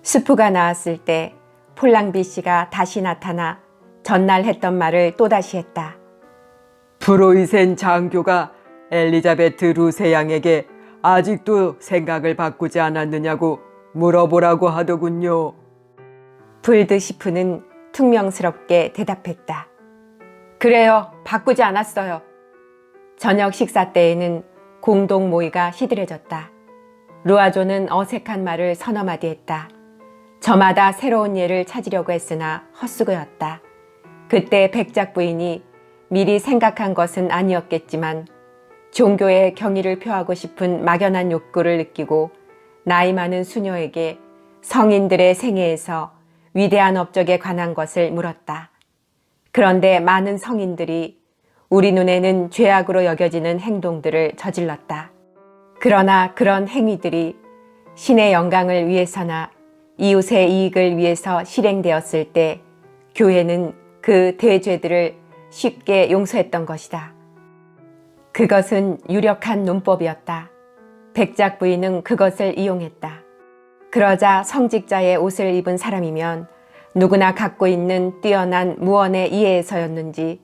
수프가 나왔을 때 폴랑비 씨가 다시 나타나 전날 했던 말을 또다시 했다. 프로이센 장교가 엘리자베트 루세 양에게 아직도 생각을 바꾸지 않았느냐고 물어보라고 하더군요. 불드시프는 퉁명스럽게 대답했다. 그래요, 바꾸지 않았어요. 저녁 식사 때에는 공동 모의가 시들해졌다. 루아조는 어색한 말을 서너 마디 했다. 저마다 새로운 예를 찾으려고 했으나 헛수고였다. 그때 백작 부인이 미리 생각한 것은 아니었겠지만 종교의 경의를 표하고 싶은 막연한 욕구를 느끼고 나이 많은 수녀에게 성인들의 생애에서 위대한 업적에 관한 것을 물었다. 그런데 많은 성인들이 우리 눈에는 죄악으로 여겨지는 행동들을 저질렀다. 그러나 그런 행위들이 신의 영광을 위해서나 이웃의 이익을 위해서 실행되었을 때 교회는 그 대죄들을 쉽게 용서했던 것이다. 그것은 유력한 논법이었다. 백작 부인은 그것을 이용했다. 그러자 성직자의 옷을 입은 사람이면 누구나 갖고 있는 뛰어난 무언의 이해에서였는지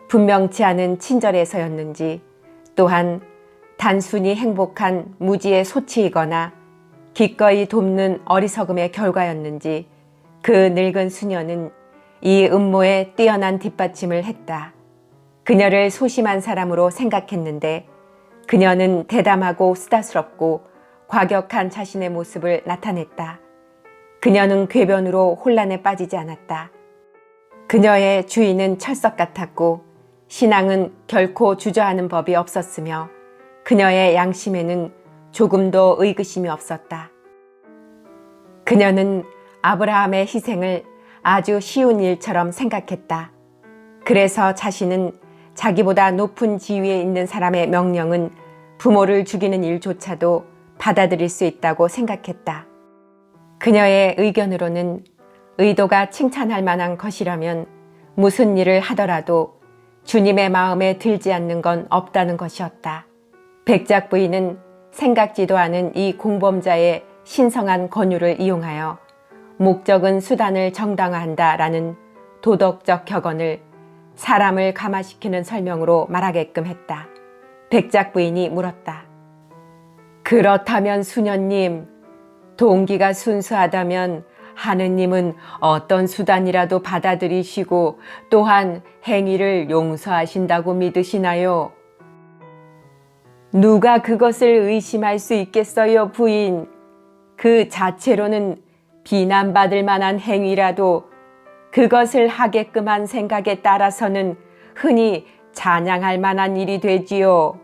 분명치 않은 친절에서였는지 또한 단순히 행복한 무지의 소치이거나 기꺼이 돕는 어리석음의 결과였는지 그 늙은 수녀는 이 음모에 뛰어난 뒷받침을 했다. 그녀를 소심한 사람으로 생각했는데 그녀는 대담하고 수다스럽고 과격한 자신의 모습을 나타냈다. 그녀는 궤변으로 혼란에 빠지지 않았다. 그녀의 주인은 철석 같았고 신앙은 결코 주저하는 법이 없었으며 그녀의 양심에는 조금도 의구심이 없었다. 그녀는 아브라함의 희생을 아주 쉬운 일처럼 생각했다. 그래서 자신은 자기보다 높은 지위에 있는 사람의 명령은 부모를 죽이는 일조차도 받아들일 수 있다고 생각했다. 그녀의 의견으로는 의도가 칭찬할 만한 것이라면 무슨 일을 하더라도 주님의 마음에 들지 않는 건 없다는 것이었다. 백작 부인은 생각지도 않은 이 공범자의 신성한 권유를 이용하여 목적은 수단을 정당화한다라는 도덕적 격언을 사람을 감화시키는 설명으로 말하게끔 했다. 백작 부인이 물었다. 그렇다면 수녀님, 동기가 순수하다면 하느님은 어떤 수단이라도 받아들이시고 또한 행위를 용서하신다고 믿으시나요? 누가 그것을 의심할 수 있겠어요, 부인? 그 자체로는 비난받을 만한 행위라도 그것을 하게끔 한 생각에 따라서는 흔히 찬양할 만한 일이 되지요.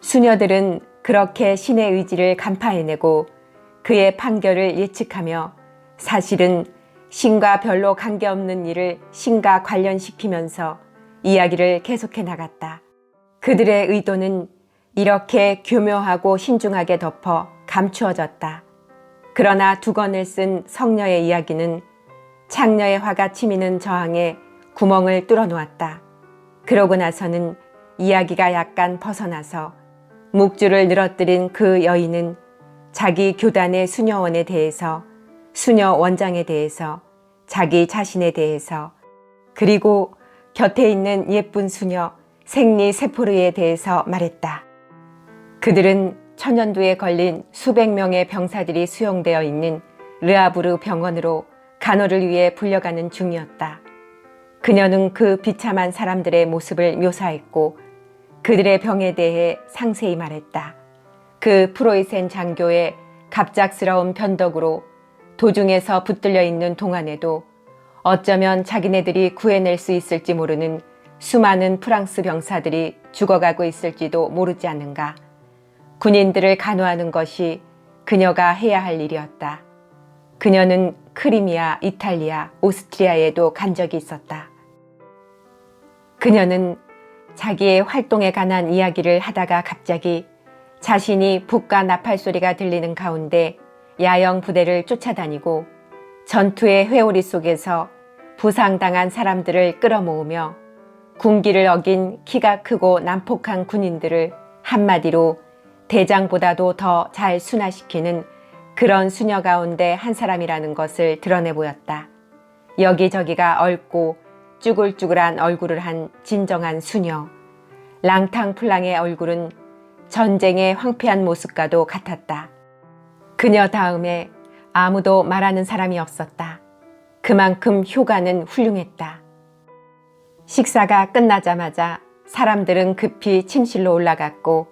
수녀들은 그렇게 신의 의지를 간파해내고 그의 판결을 예측하며 사실은 신과 별로 관계없는 일을 신과 관련시키면서 이야기를 계속해 나갔다. 그들의 의도는 이렇게 교묘하고 신중하게 덮어 감추어졌다. 그러나 두 권을 쓴 성녀의 이야기는 창녀의 화가 치미는 저항에 구멍을 뚫어 놓았다. 그러고 나서는 이야기가 약간 벗어나서 묵주를 늘어뜨린 그 여인은 자기 교단의 수녀원에 대해서, 수녀 원장에 대해서, 자기 자신에 대해서, 그리고 곁에 있는 예쁜 수녀 생리 세포르에 대해서 말했다. 그들은 천연두에 걸린 수백 명의 병사들이 수용되어 있는 르아부르 병원으로 간호를 위해 불려가는 중이었다. 그녀는 그 비참한 사람들의 모습을 묘사했고 그들의 병에 대해 상세히 말했다. 그 프로이센 장교의 갑작스러운 변덕으로 도중에서 붙들려 있는 동안에도 어쩌면 자기네들이 구해낼 수 있을지 모르는 수많은 프랑스 병사들이 죽어가고 있을지도 모르지 않는가. 군인들을 간호하는 것이 그녀가 해야 할 일이었다. 그녀는 크리미아, 이탈리아, 오스트리아에도 간 적이 있었다. 그녀는 자기의 활동에 관한 이야기를 하다가 갑자기 자신이 북과 나팔 소리가 들리는 가운데 야영 부대를 쫓아다니고 전투의 회오리 속에서 부상당한 사람들을 끌어모으며 군기를 어긴 키가 크고 난폭한 군인들을 한마디로 대장보다도 더 잘 순화시키는 그런 수녀 가운데 한 사람이라는 것을 드러내 보였다. 여기저기가 얽고 쭈글쭈글한 얼굴을 한 진정한 수녀. 랑탕플랑의 얼굴은 전쟁의 황폐한 모습과도 같았다. 그녀 다음에 아무도 말하는 사람이 없었다. 그만큼 효과는 훌륭했다. 식사가 끝나자마자 사람들은 급히 침실로 올라갔고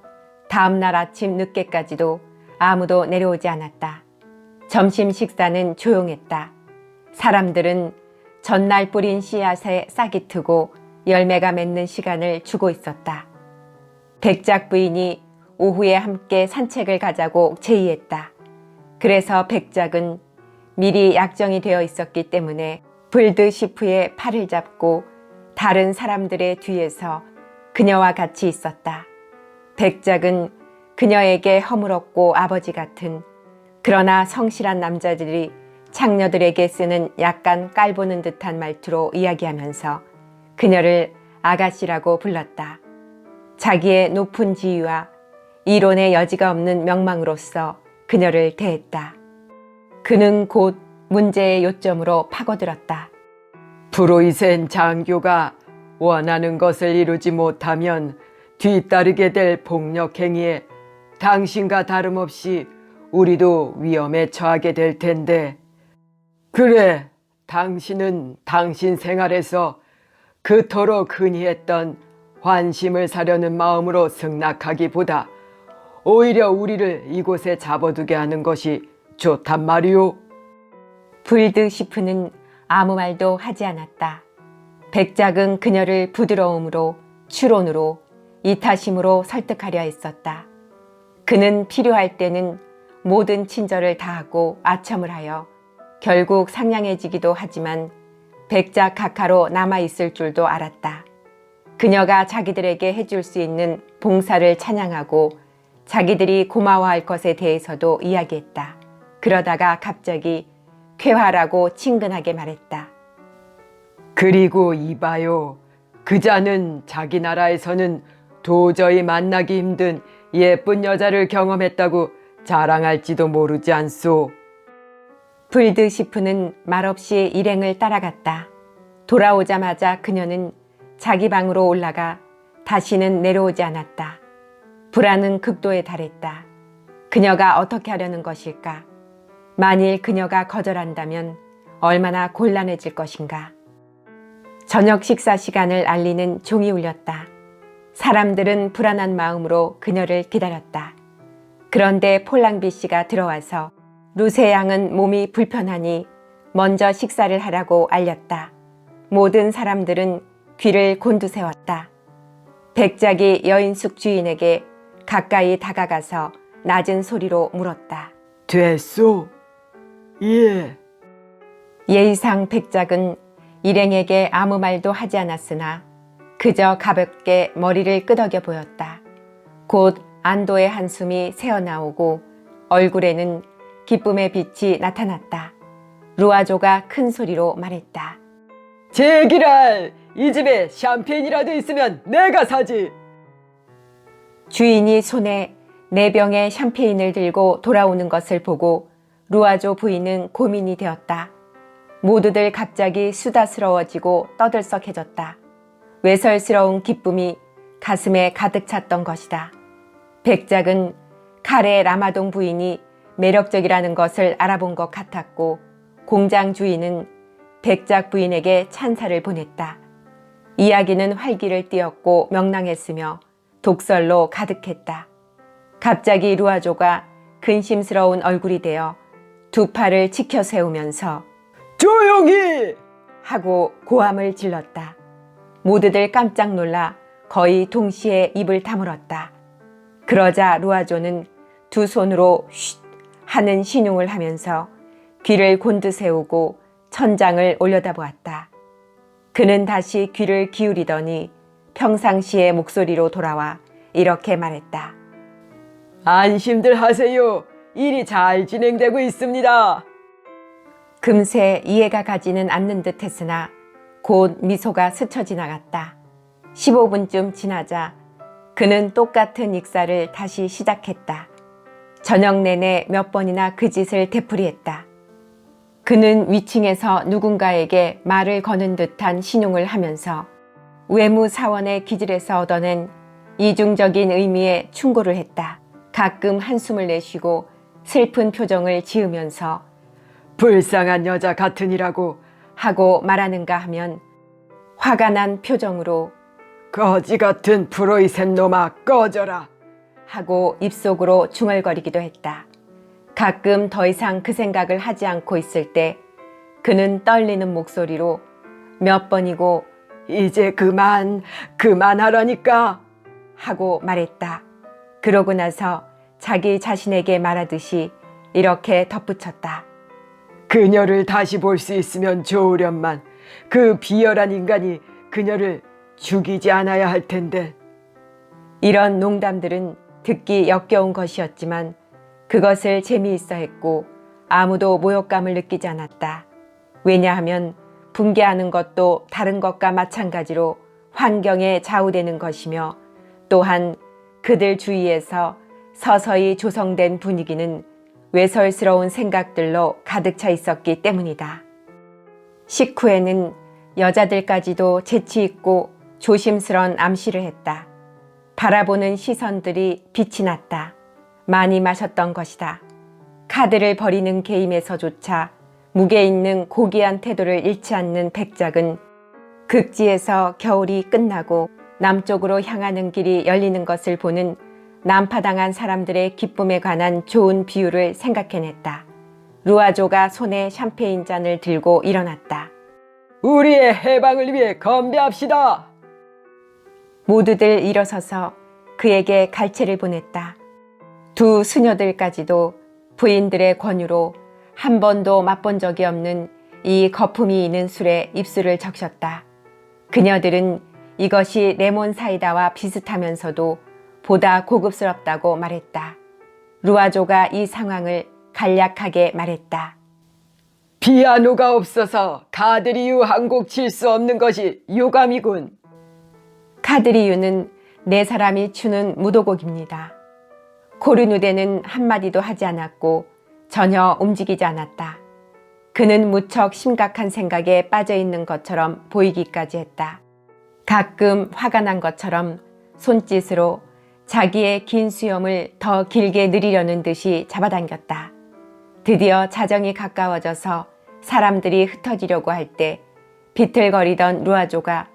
다음 날 아침 늦게까지도 아무도 내려오지 않았다. 점심 식사는 조용했다. 사람들은 전날 뿌린 씨앗에 싹이 트고 열매가 맺는 시간을 주고 있었다. 백작 부인이 오후에 함께 산책을 가자고 제의했다. 그래서 백작은 미리 약정이 되어 있었기 때문에 불드시프의 팔을 잡고 다른 사람들의 뒤에서 그녀와 같이 있었다. 백작은 그녀에게 허물없고 아버지 같은 그러나 성실한 남자들이 창녀들에게 쓰는 약간 깔보는 듯한 말투로 이야기하면서 그녀를 아가씨라고 불렀다. 자기의 높은 지위와 이론의 여지가 없는 명망으로서 그녀를 대했다. 그는 곧 문제의 요점으로 파고들었다. 프로이센 장교가 원하는 것을 이루지 못하면 뒤따르게 될 폭력 행위에 당신과 다름없이 우리도 위험에 처하게 될 텐데, 그래, 당신은 당신 생활에서 그토록 흔히 했던 환심을 사려는 마음으로 승낙하기보다 오히려 우리를 이곳에 잡아두게 하는 것이 좋단 말이오. 불드시프는 아무 말도 하지 않았다. 백작은 그녀를 부드러움으로, 추론으로, 이타심으로 설득하려 했었다. 그는 필요할 때는 모든 친절을 다하고 아첨을 하여 결국 상냥해지기도 하지만 백작 각하로 남아있을 줄도 알았다. 그녀가 자기들에게 해줄 수 있는 봉사를 찬양하고 자기들이 고마워할 것에 대해서도 이야기했다. 그러다가 갑자기 쾌활하고 친근하게 말했다. 그리고 이봐요. 그자는 자기 나라에서는 도저히 만나기 힘든 예쁜 여자를 경험했다고 자랑할지도 모르지 않소. 불드시프는 말없이 일행을 따라갔다. 돌아오자마자 그녀는 자기 방으로 올라가 다시는 내려오지 않았다. 불안은 극도에 달했다. 그녀가 어떻게 하려는 것일까? 만일 그녀가 거절한다면 얼마나 곤란해질 것인가? 저녁 식사 시간을 알리는 종이 울렸다. 사람들은 불안한 마음으로 그녀를 기다렸다. 그런데 폴랑비 씨가 들어와서 루세 양은 몸이 불편하니 먼저 식사를 하라고 알렸다. 모든 사람들은 귀를 곤두세웠다. 백작이 여인숙 주인에게 가까이 다가가서 낮은 소리로 물었다. 됐소? 예. 예의상 백작은 일행에게 아무 말도 하지 않았으나 그저 가볍게 머리를 끄덕여 보였다. 곧 안도의 한숨이 새어나오고 얼굴에는 기쁨의 빛이 나타났다. 루아조가 큰 소리로 말했다. 제기랄! 이 집에 샴페인이라도 있으면 내가 사지! 주인이 손에 4병의 샴페인을 들고 돌아오는 것을 보고 루아조 부인은 고민이 되었다. 모두들 갑자기 수다스러워지고 떠들썩해졌다. 외설스러운 기쁨이 가슴에 가득 찼던 것이다. 백작은 칼의 라마동 부인이 매력적이라는 것을 알아본 것 같았고 공장 주인은 백작 부인에게 찬사를 보냈다. 이야기는 활기를 띠었고 명랑했으며 독설로 가득했다. 갑자기 루아조가 근심스러운 얼굴이 되어 두 팔을 치켜 세우면서 조용히! 하고 고함을 질렀다. 모두들 깜짝 놀라 거의 동시에 입을 다물었다. 그러자 루아조는 두 손으로 쉿 하는 신용을 하면서 귀를 곤두세우고 천장을 올려다보았다. 그는 다시 귀를 기울이더니 평상시의 목소리로 돌아와 이렇게 말했다. 안심들 하세요. 일이 잘 진행되고 있습니다. 금세 이해가 가지는 않는 듯 했으나 곧 미소가 스쳐 지나갔다. 15분쯤 지나자 그는 똑같은 익사를 다시 시작했다. 저녁 내내 몇 번이나 그 짓을 되풀이했다. 그는 위층에서 누군가에게 말을 거는 듯한 신용을 하면서 외무사원의 기질에서 얻어낸 이중적인 의미의 충고를 했다. 가끔 한숨을 내쉬고 슬픈 표정을 지으면서 불쌍한 여자 같으니라고 하고 말하는가 하면 화가 난 표정으로 거지 같은 프로이센 놈아 꺼져라 하고 입속으로 중얼거리기도 했다. 가끔 더 이상 그 생각을 하지 않고 있을 때 그는 떨리는 목소리로 몇 번이고 이제 그만하라니까 하고 말했다. 그러고 나서 자기 자신에게 말하듯이 이렇게 덧붙였다. 그녀를 다시 볼 수 있으면 좋으련만 그 비열한 인간이 그녀를 죽이지 않아야 할 텐데. 이런 농담들은 듣기 역겨운 것이었지만 그것을 재미있어 했고 아무도 모욕감을 느끼지 않았다. 왜냐하면 붕괴하는 것도 다른 것과 마찬가지로 환경에 좌우되는 것이며 또한 그들 주위에서 서서히 조성된 분위기는 외설스러운 생각들로 가득 차 있었기 때문이다. 식후에는 여자들까지도 재치 있고 조심스런 암시를 했다. 바라보는 시선들이 빛이 났다. 많이 마셨던 것이다. 카드를 버리는 게임에서조차 무게 있는 고귀한 태도를 잃지 않는 백작은 극지에서 겨울이 끝나고 남쪽으로 향하는 길이 열리는 것을 보는 난파당한 사람들의 기쁨에 관한 좋은 비유를 생각해냈다. 루아조가 손에 샴페인 잔을 들고 일어났다. 우리의 해방을 위해 건배합시다. 모두들 일어서서 그에게 갈채를 보냈다. 두 수녀들까지도 부인들의 권유로 한 번도 맛본 적이 없는 이 거품이 있는 술에 입술을 적셨다. 그녀들은 이것이 레몬 사이다와 비슷하면서도 보다 고급스럽다고 말했다. 루아조가 이 상황을 간략하게 말했다. 피아노가 없어서 가드리유 한 곡 칠 수 없는 것이 유감이군. 카드리유는 네 사람이 추는 무도곡입니다. 코르누데는 한마디도 하지 않았고 전혀 움직이지 않았다. 그는 무척 심각한 생각에 빠져 있는 것처럼 보이기까지 했다. 가끔 화가 난 것처럼 손짓으로 자기의 긴 수염을 더 길게 늘이려는 듯이 잡아당겼다. 드디어 자정이 가까워져서 사람들이 흩어지려고 할 때 비틀거리던 루아조가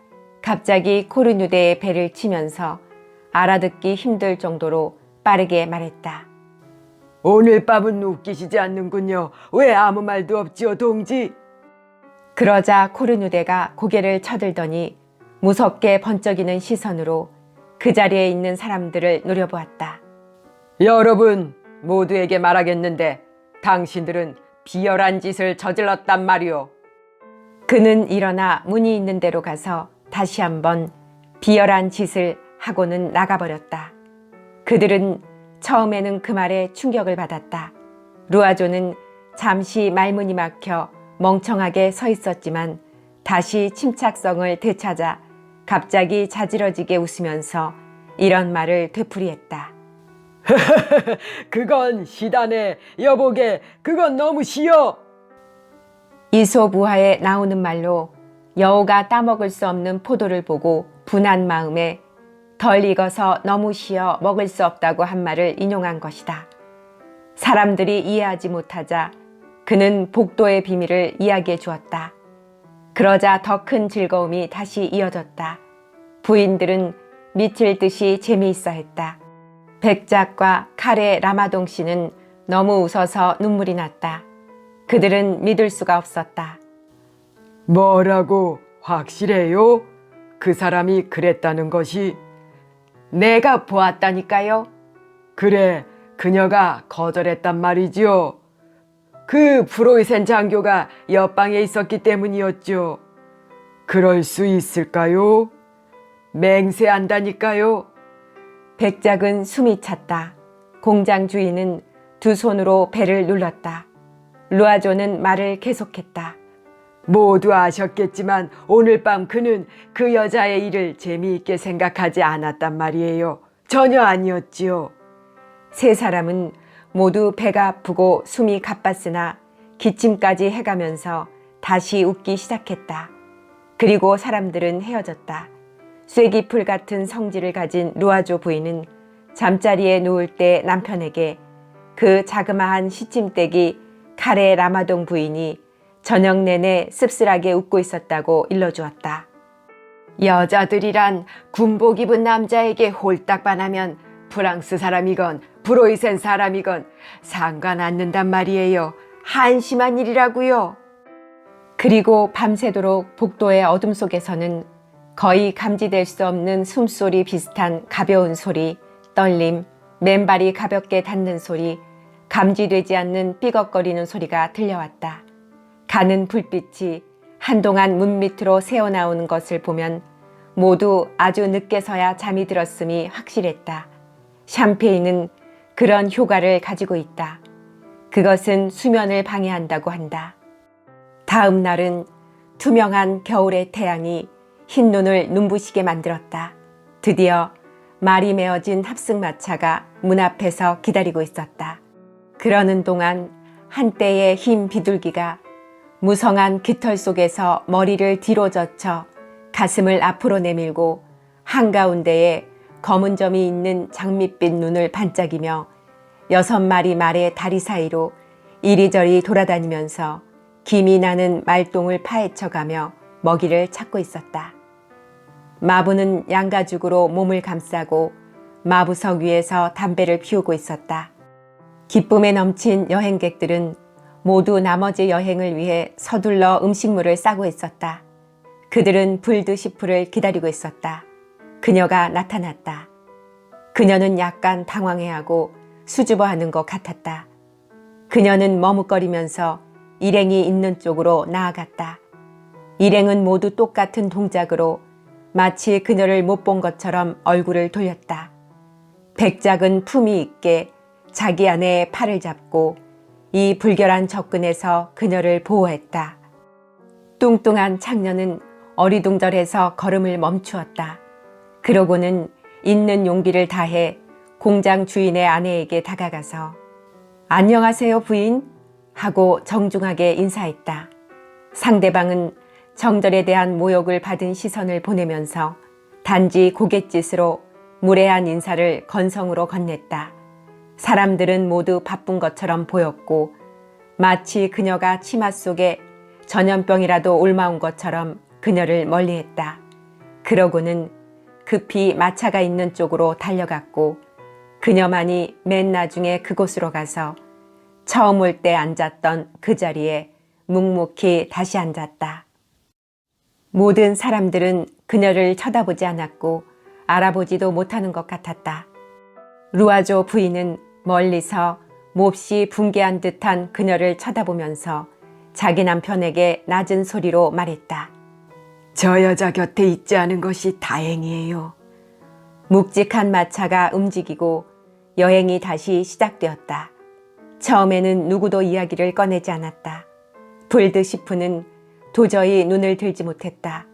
갑자기 코르누데의 배를 치면서 알아듣기 힘들 정도로 빠르게 말했다. 오늘 밤은 웃기시지 않는군요. 왜 아무 말도 없지요, 동지? 그러자 코르누데가 고개를 쳐들더니 무섭게 번쩍이는 시선으로 그 자리에 있는 사람들을 노려보았다. 여러분, 모두에게 말하겠는데 당신들은 비열한 짓을 저질렀단 말이오. 그는 일어나 문이 있는 데로 가서 다시 한번 비열한 짓을 하고는 나가버렸다. 그들은 처음에는 그 말에 충격을 받았다. 루아조는 잠시 말문이 막혀 멍청하게 서 있었지만 다시 침착성을 되찾아 갑자기 자지러지게 웃으면서 이런 말을 되풀이했다. 그건 시다네. 여보게, 그건 너무 시여. 이솝우화에 나오는 말로 여우가 따먹을 수 없는 포도를 보고 분한 마음에 덜 익어서 너무 시어 먹을 수 없다고 한 말을 인용한 것이다. 사람들이 이해하지 못하자 그는 복도의 비밀을 이야기해 주었다. 그러자 더 큰 즐거움이 다시 이어졌다. 부인들은 미칠 듯이 재미있어 했다. 백작과 카레 라마동 씨는 너무 웃어서 눈물이 났다. 그들은 믿을 수가 없었다. 뭐라고? 확실해요? 그 사람이 그랬다는 것이? 내가 보았다니까요. 그래, 그녀가 거절했단 말이지요. 그 프로이센 장교가 옆방에 있었기 때문이었죠. 그럴 수 있을까요? 맹세한다니까요. 백작은 숨이 찼다. 공장 주인은 두 손으로 배를 눌렀다. 루아조는 말을 계속했다. 모두 아셨겠지만 오늘 밤 그는 그 여자의 일을 재미있게 생각하지 않았단 말이에요. 전혀 아니었지요. 세 사람은 모두 배가 아프고 숨이 가빴으나 기침까지 해가면서 다시 웃기 시작했다. 그리고 사람들은 헤어졌다. 쐐기풀 같은 성질을 가진 루아조 부인은 잠자리에 누울 때 남편에게 그 자그마한 시침대기 카레 라마동 부인이 저녁 내내 씁쓸하게 웃고 있었다고 일러주었다. 여자들이란 군복 입은 남자에게 홀딱 반하면 프랑스 사람이건 브로이센 사람이건 상관 않는단 말이에요. 한심한 일이라고요. 그리고 밤새도록 복도의 어둠 속에서는 거의 감지될 수 없는 숨소리 비슷한 가벼운 소리, 떨림, 맨발이 가볍게 닿는 소리, 감지되지 않는 삐걱거리는 소리가 들려왔다. 가는 불빛이 한동안 문 밑으로 새어나오는 것을 보면 모두 아주 늦게서야 잠이 들었음이 확실했다. 샴페인은 그런 효과를 가지고 있다. 그것은 수면을 방해한다고 한다. 다음 날은 투명한 겨울의 태양이 흰눈을 눈부시게 만들었다. 드디어 말이 메어진 합승마차가 문 앞에서 기다리고 있었다. 그러는 동안 한때의 흰 비둘기가 무성한 깃털 속에서 머리를 뒤로 젖혀 가슴을 앞으로 내밀고 한가운데에 검은 점이 있는 장밋빛 눈을 반짝이며 6마리 말의 다리 사이로 이리저리 돌아다니면서 김이 나는 말똥을 파헤쳐가며 먹이를 찾고 있었다. 마부는 양가죽으로 몸을 감싸고 마부석 위에서 담배를 피우고 있었다. 기쁨에 넘친 여행객들은 모두 나머지 여행을 위해 서둘러 음식물을 싸고 있었다. 그들은 불드시프를 기다리고 있었다. 그녀가 나타났다. 그녀는 약간 당황해하고 수줍어하는 것 같았다. 그녀는 머뭇거리면서 일행이 있는 쪽으로 나아갔다. 일행은 모두 똑같은 동작으로 마치 그녀를 못 본 것처럼 얼굴을 돌렸다. 백작은 품위 있게 자기 아내의 팔을 잡고 이 불결한 접근에서 그녀를 보호했다. 뚱뚱한 창녀는 어리둥절해서 걸음을 멈추었다. 그러고는 있는 용기를 다해 공장 주인의 아내에게 다가가서 안녕하세요 부인 하고 정중하게 인사했다. 상대방은 정절에 대한 모욕을 받은 시선을 보내면서 단지 고갯짓으로 무례한 인사를 건성으로 건넸다. 사람들은 모두 바쁜 것처럼 보였고 마치 그녀가 치마 속에 전염병이라도 옮아온 것처럼 그녀를 멀리했다. 그러고는 급히 마차가 있는 쪽으로 달려갔고 그녀만이 맨 나중에 그곳으로 가서 처음 올 때 앉았던 그 자리에 묵묵히 다시 앉았다. 모든 사람들은 그녀를 쳐다보지 않았고 알아보지도 못하는 것 같았다. 루아조 부인은 멀리서 몹시 분개한 듯한 그녀를 쳐다보면서 자기 남편에게 낮은 소리로 말했다. 저 여자 곁에 있지 않은 것이 다행이에요. 묵직한 마차가 움직이고 여행이 다시 시작되었다. 처음에는 누구도 이야기를 꺼내지 않았다. 불드시프는 도저히 눈을 들지 못했다.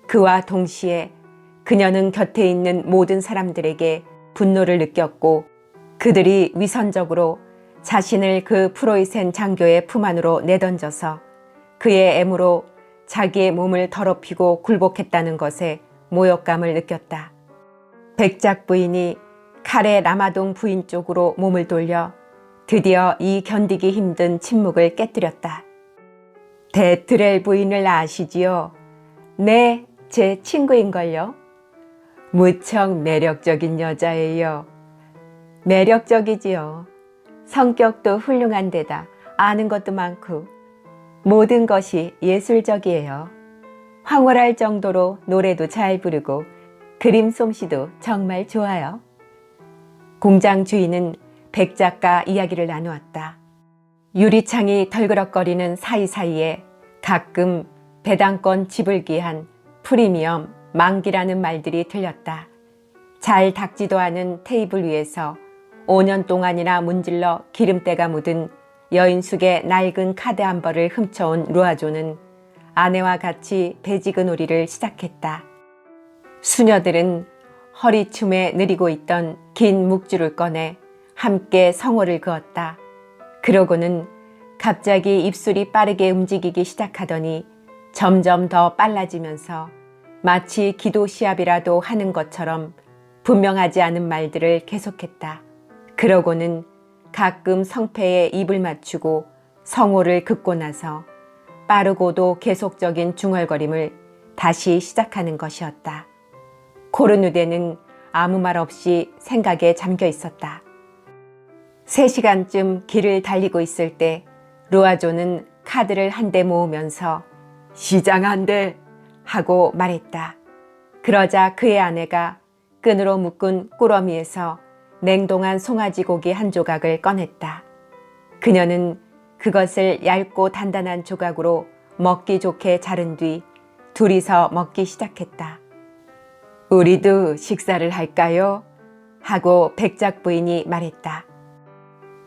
그와 동시에 그녀는 곁에 있는 모든 사람들에게 분노를 느꼈고 그들이 위선적으로 자신을 그 프로이센 장교의 품 안으로 내던져서 그의 애무로 자기의 몸을 더럽히고 굴복했다는 것에 모욕감을 느꼈다. 백작 부인이 칼의 라마동 부인 쪽으로 몸을 돌려 드디어 이 견디기 힘든 침묵을 깨뜨렸다. 데트렐 부인을 아시지요? 네, 제 친구인걸요. 무척 매력적인 여자예요. 매력적이지요. 성격도 훌륭한 데다 아는 것도 많고 모든 것이 예술적이에요. 황홀할 정도로 노래도 잘 부르고 그림 솜씨도 정말 좋아요. 공장 주인은 백작과 이야기를 나누었다. 유리창이 덜그럭거리는 사이사이에 가끔 배당권 지불기한 프리미엄 만기라는 말들이 들렸다. 잘 닦지도 않은 테이블 위에서 5년 동안이나 문질러 기름때가 묻은 여인숙의 낡은 카드 한 벌을 훔쳐온 루아조는 아내와 같이 배지그놀이를 시작했다. 수녀들은 허리춤에 느리고 있던 긴 묵주를 꺼내 함께 성호를 그었다. 그러고는 갑자기 입술이 빠르게 움직이기 시작하더니 점점 더 빨라지면서 마치 기도 시합이라도 하는 것처럼 분명하지 않은 말들을 계속했다. 그러고는 가끔 성패에 입을 맞추고 성호를 긋고 나서 빠르고도 계속적인 중얼거림을 다시 시작하는 것이었다. 코르누데는 아무 말 없이 생각에 잠겨 있었다. 3시간쯤 길을 달리고 있을 때 루아조는 카드를 한 대 모으면서 시장 한 대 하고 말했다. 그러자 그의 아내가 끈으로 묶은 꾸러미에서 냉동한 송아지 고기 한 조각을 꺼냈다. 그녀는 그것을 얇고 단단한 조각으로 먹기 좋게 자른 뒤 둘이서 먹기 시작했다. 우리도 식사를 할까요? 하고 백작 부인이 말했다.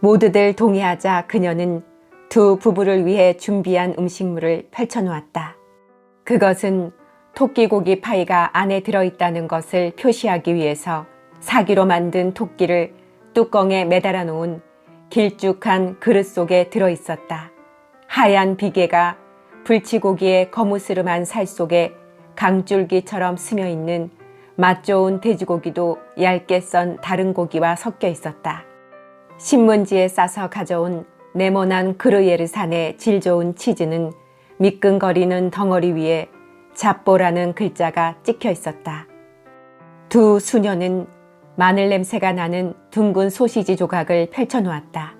모두들 동의하자 그녀는 두 부부를 위해 준비한 음식물을 펼쳐놓았다. 그것은 토끼고기 파이가 안에 들어있다는 것을 표시하기 위해서 사기로 만든 토끼를 뚜껑에 매달아 놓은 길쭉한 그릇 속에 들어있었다. 하얀 비계가 불치고기의 거무스름한 살 속에 강줄기처럼 스며있는 맛 좋은 돼지고기도 얇게 썬 다른 고기와 섞여 있었다. 신문지에 싸서 가져온 네모난 그르예르산의 질 좋은 치즈는 미끈거리는 덩어리 위에 잡보라는 글자가 찍혀 있었다. 두 수녀는 마늘 냄새가 나는 둥근 소시지 조각을 펼쳐놓았다.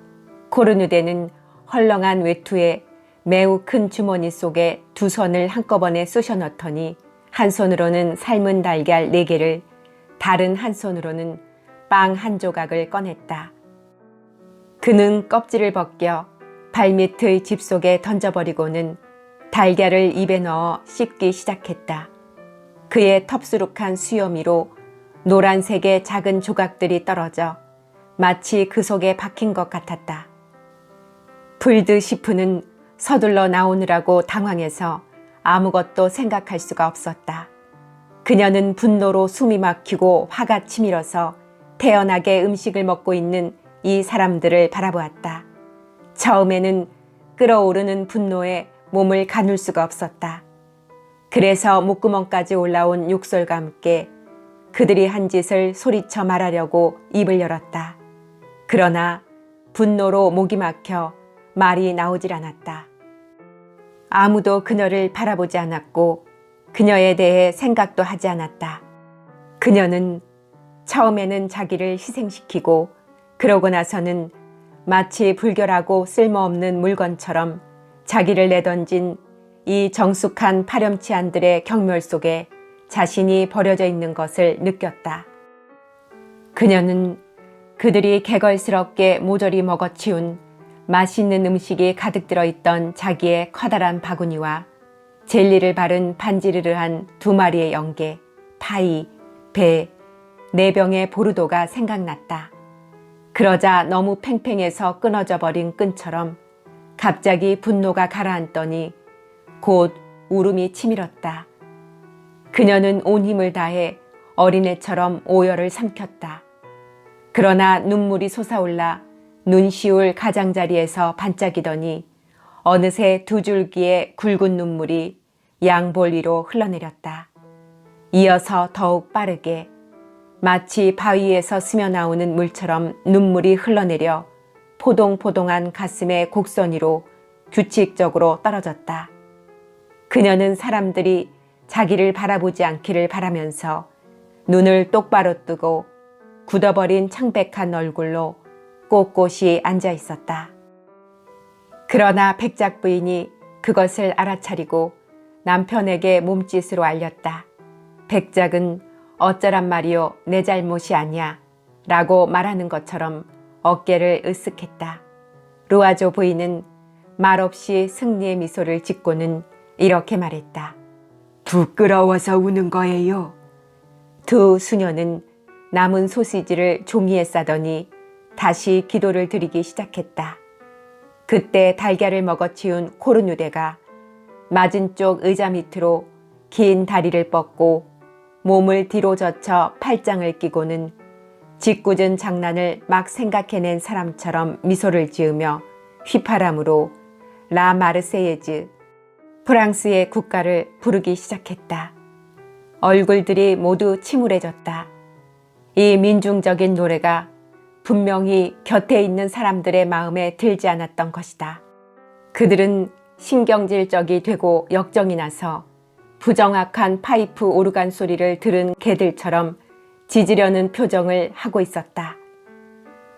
코르누데는 헐렁한 외투에 매우 큰 주머니 속에 두 손을 한꺼번에 쑤셔 넣더니 한 손으로는 삶은 달걀 4개를, 다른 한 손으로는 빵 한 조각을 꺼냈다. 그는 껍질을 벗겨 발밑의 집 속에 던져버리고는 달걀을 입에 넣어 씹기 시작했다. 그의 텁수룩한 수염위로 노란색의 작은 조각들이 떨어져 마치 그 속에 박힌 것 같았다. 불드시프는 서둘러 나오느라고 당황해서 아무것도 생각할 수가 없었다. 그녀는 분노로 숨이 막히고 화가 치밀어서 태연하게 음식을 먹고 있는 이 사람들을 바라보았다. 처음에는 끓어오르는 분노에 몸을 가눌 수가 없었다. 그래서 목구멍까지 올라온 욕설과 함께 그들이 한 짓을 소리쳐 말하려고 입을 열었다. 그러나 분노로 목이 막혀 말이 나오질 않았다. 아무도 그녀를 바라보지 않았고 그녀에 대해 생각도 하지 않았다. 그녀는 처음에는 자기를 희생시키고 그러고 나서는 마치 불결하고 쓸모없는 물건처럼 자기를 내던진 이 정숙한 파렴치한들의 경멸 속에 자신이 버려져 있는 것을 느꼈다. 그녀는 그들이 개걸스럽게 모조리 먹어치운 맛있는 음식이 가득 들어있던 자기의 커다란 바구니와 젤리를 바른 반지르르한 2마리의 영개, 파이, 배, 4병의 보르도가 생각났다. 그러자 너무 팽팽해서 끊어져 버린 끈처럼 갑자기 분노가 가라앉더니 곧 울음이 치밀었다. 그녀는 온 힘을 다해 어린애처럼 오열을 삼켰다. 그러나 눈물이 솟아올라 눈시울 가장자리에서 반짝이더니 어느새 2줄기의 굵은 눈물이 양볼 위로 흘러내렸다. 이어서 더욱 빠르게 마치 바위에서 스며나오는 물처럼 눈물이 흘러내려 포동포동한 가슴의 곡선 위로 규칙적으로 떨어졌다. 그녀는 사람들이 자기를 바라보지 않기를 바라면서 눈을 똑바로 뜨고 굳어버린 창백한 얼굴로 꼿꼿이 앉아 있었다. 그러나 백작 부인이 그것을 알아차리고 남편에게 몸짓으로 알렸다. 백작은 어쩌란 말이오, 내 잘못이 아니야 라고 말하는 것처럼 어깨를 으쓱했다. 루아조 부인은 말없이 승리의 미소를 짓고는 이렇게 말했다. 부끄러워서 우는 거예요. 두 수녀는 남은 소시지를 종이에 싸더니 다시 기도를 드리기 시작했다. 그때 달걀을 먹어치운 코르누데가 맞은 쪽 의자 밑으로 긴 다리를 뻗고 몸을 뒤로 젖혀 팔짱을 끼고는 짓궂은 장난을 막 생각해낸 사람처럼 미소를 지으며 휘파람으로 라 마르세예즈, 프랑스의 국가를 부르기 시작했다. 얼굴들이 모두 침울해졌다. 이 민중적인 노래가 분명히 곁에 있는 사람들의 마음에 들지 않았던 것이다. 그들은 신경질적이 되고 역정이 나서 부정확한 파이프 오르간 소리를 들은 개들처럼 짖으려는 표정을 하고 있었다.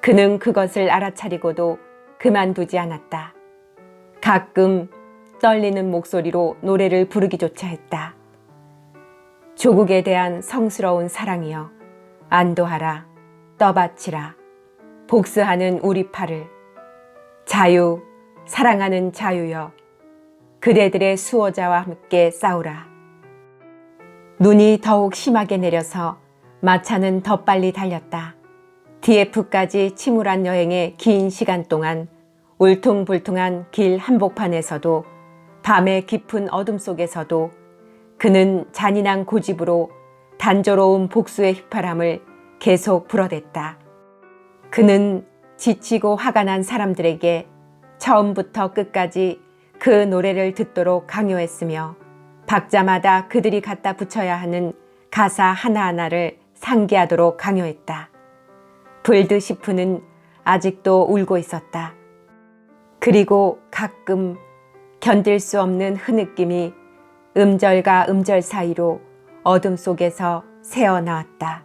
그는 그것을 알아차리고도 그만두지 않았다. 가끔 떨리는 목소리로 노래를 부르기조차 했다. 조국에 대한 성스러운 사랑이여, 안도하라, 떠받치라, 복수하는 우리 팔을, 자유, 사랑하는 자유여, 그대들의 수호자와 함께 싸우라. 눈이 더욱 심하게 내려서 마차는 더 빨리 달렸다. DF까지 침울한 여행의 긴 시간 동안 울퉁불퉁한 길 한복판에서도 밤의 깊은 어둠 속에서도 그는 잔인한 고집으로 단조로운 복수의 휘파람을 계속 불어댔다. 그는 지치고 화가 난 사람들에게 처음부터 끝까지 그 노래를 듣도록 강요했으며 박자마다 그들이 갖다 붙여야 하는 가사 하나하나를 상기하도록 강요했다. 불드시프는 아직도 울고 있었다. 그리고 가끔 견딜 수 없는 흐느낌이 음절과 음절 사이로 어둠 속에서 새어나왔다.